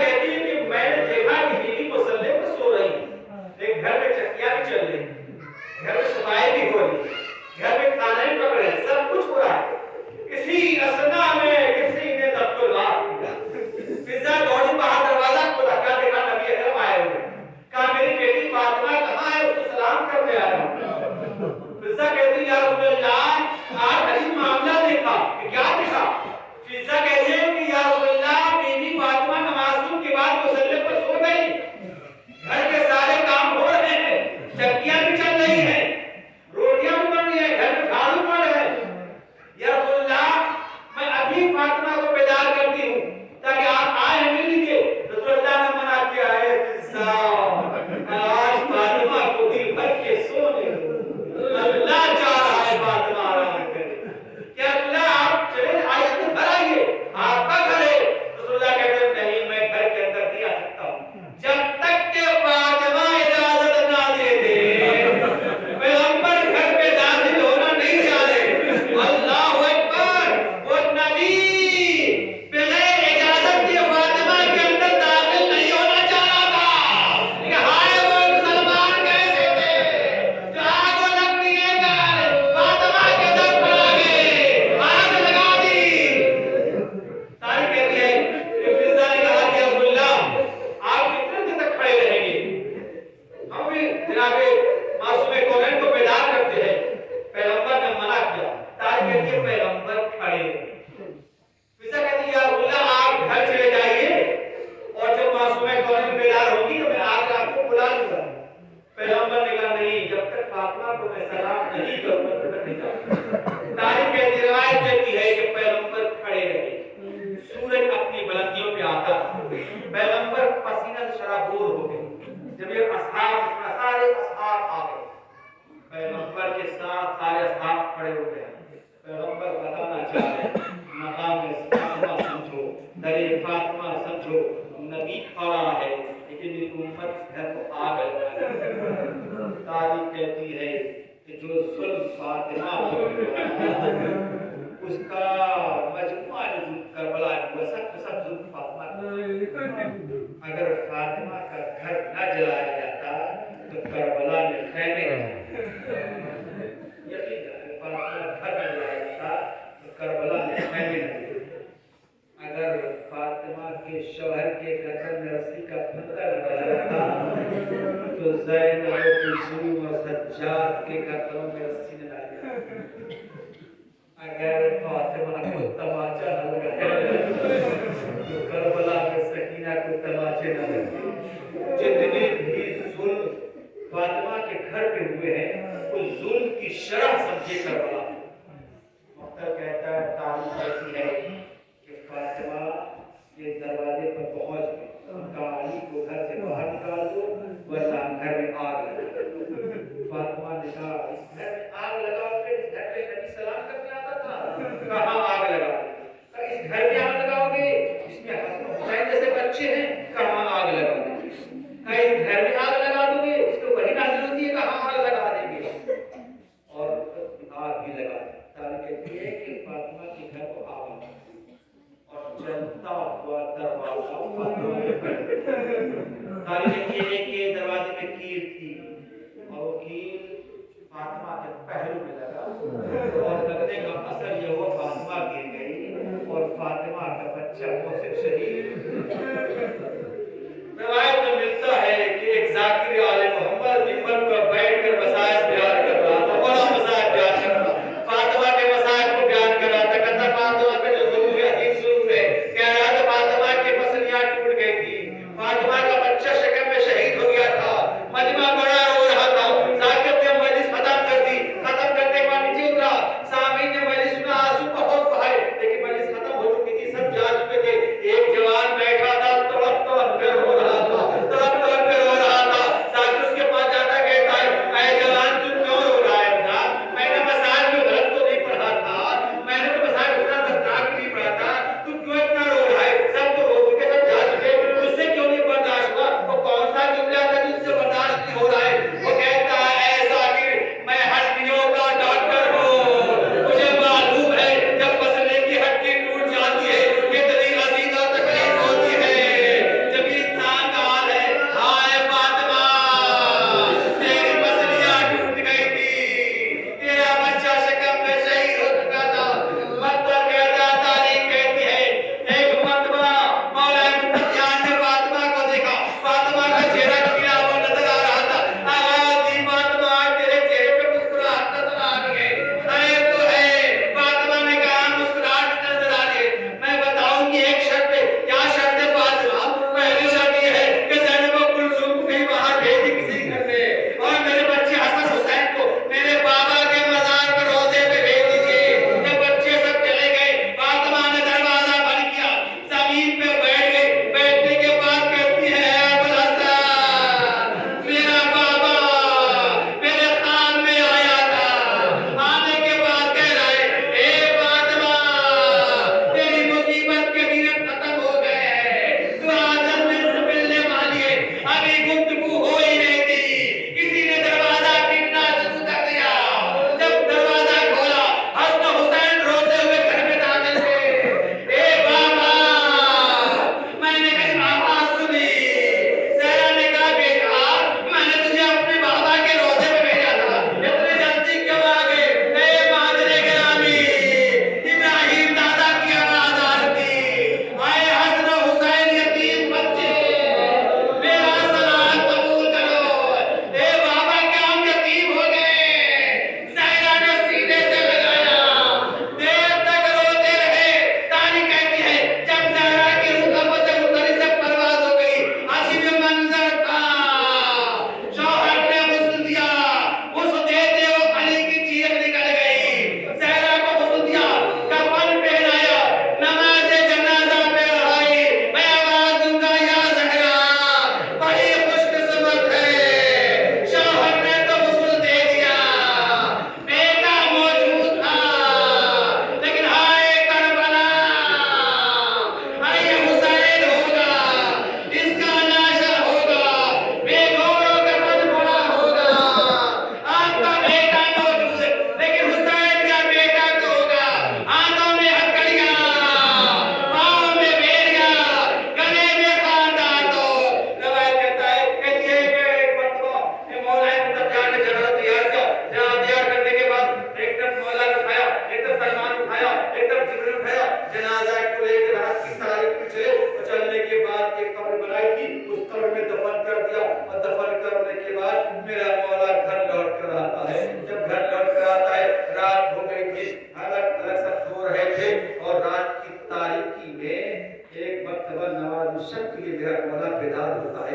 सारे असहाब आ गए, पैगंबर के साथ सारे असहाब खड़े हो गए। पैगंबर बताना चाह रहे मकाम फातिमा समझो, दरे फातिमा समझो, नबी खड़ा है लेकिन मेरी उम्मत घर को आग लगा। तारीख कहती है कि जो जुल्म फातिमा को उसका मजमुआ करबला हुआ सब जुल्म फातिमा को। अगर फातिमा का घर न जलाया जाता तो करबला में खैमे यकीन है, फातिमा घर न जलाया जाता तो करबला में खैमे न। अगर फातिमा के शौहर के गर्दन में रस्सी का फंदा लगाया जाता तो ज़ैनब कुलसूम और सज्जाद के गर्दनों में रस्सी न लगाई जाती। अगर फातिमा को तमाचा न लगाया तो करबला में सकीना को तमाचे न लगे। जितने भी जुल्म फातिमा के घर पे हुए हैं उस जुल्म की शरह समझे करबला। मक्तल कहता है, तारीख कहती है कि फातिमा के दरवाजे पर पहुंच गई, उनका अली को घर से बाहर निकाल दो वरना घर में आग लगा। फातिमा ने कहा, इस घर में आग लगाओ, फिर इस घर पे नबी सलाम करके आता था, कहाँ आग लगा? इस घर में आग लगाओगे, इसमें हसन हुसैन जैसे बच्चे हैं, कहाँ आग लगाओगे? इस घर में आग लगा दोगे, इसको वही नाज़िल होती है, कहाँ आग लगा देंगे? और आग भी लगा। तारीख कहती है कि फातिमा के घर को आग लगा और जलता हुआ दरवाजा फातिमा तारीख कहती है कि दरवाजे में कील थी और वो कील फातिमा के पहलू में लगा और लगने का असर यह हुआ फातिमा गिर गई और फातिमा का बच्चा मोहसिन शहीद। रिवायत में मिलता है कि एक जाकिर आले मोहम्मद मिंबर पर बैठकर मसाइब बयान कर रहा था, बड़ा मसाइब बयान कर रहा था, फातिमा के मसाइब को बयान कर रहा था। कहता फातिमा पे जो जुल्म है, अजीब जुल्म है, कह रहा था फातिमा की मसलियां टूट गई थी, फातिमा का बच्चा शकम में शहीद हो गया था, मजमा बड़ा रो रहा था। जाकिर ने मजलिस खत्म कर दी, खत्म करने के बाद नीचे उतरा, सामीन ने मजलिस सुना, आंसू बहुत बहाए, लेकिन मजलिस खत्म हो चुकी थी, सब जा चुके थे। एक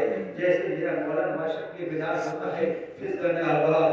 ہے جیسے میرا مولا نواز شریف کے بنا ہوتا ہے فضل اللہ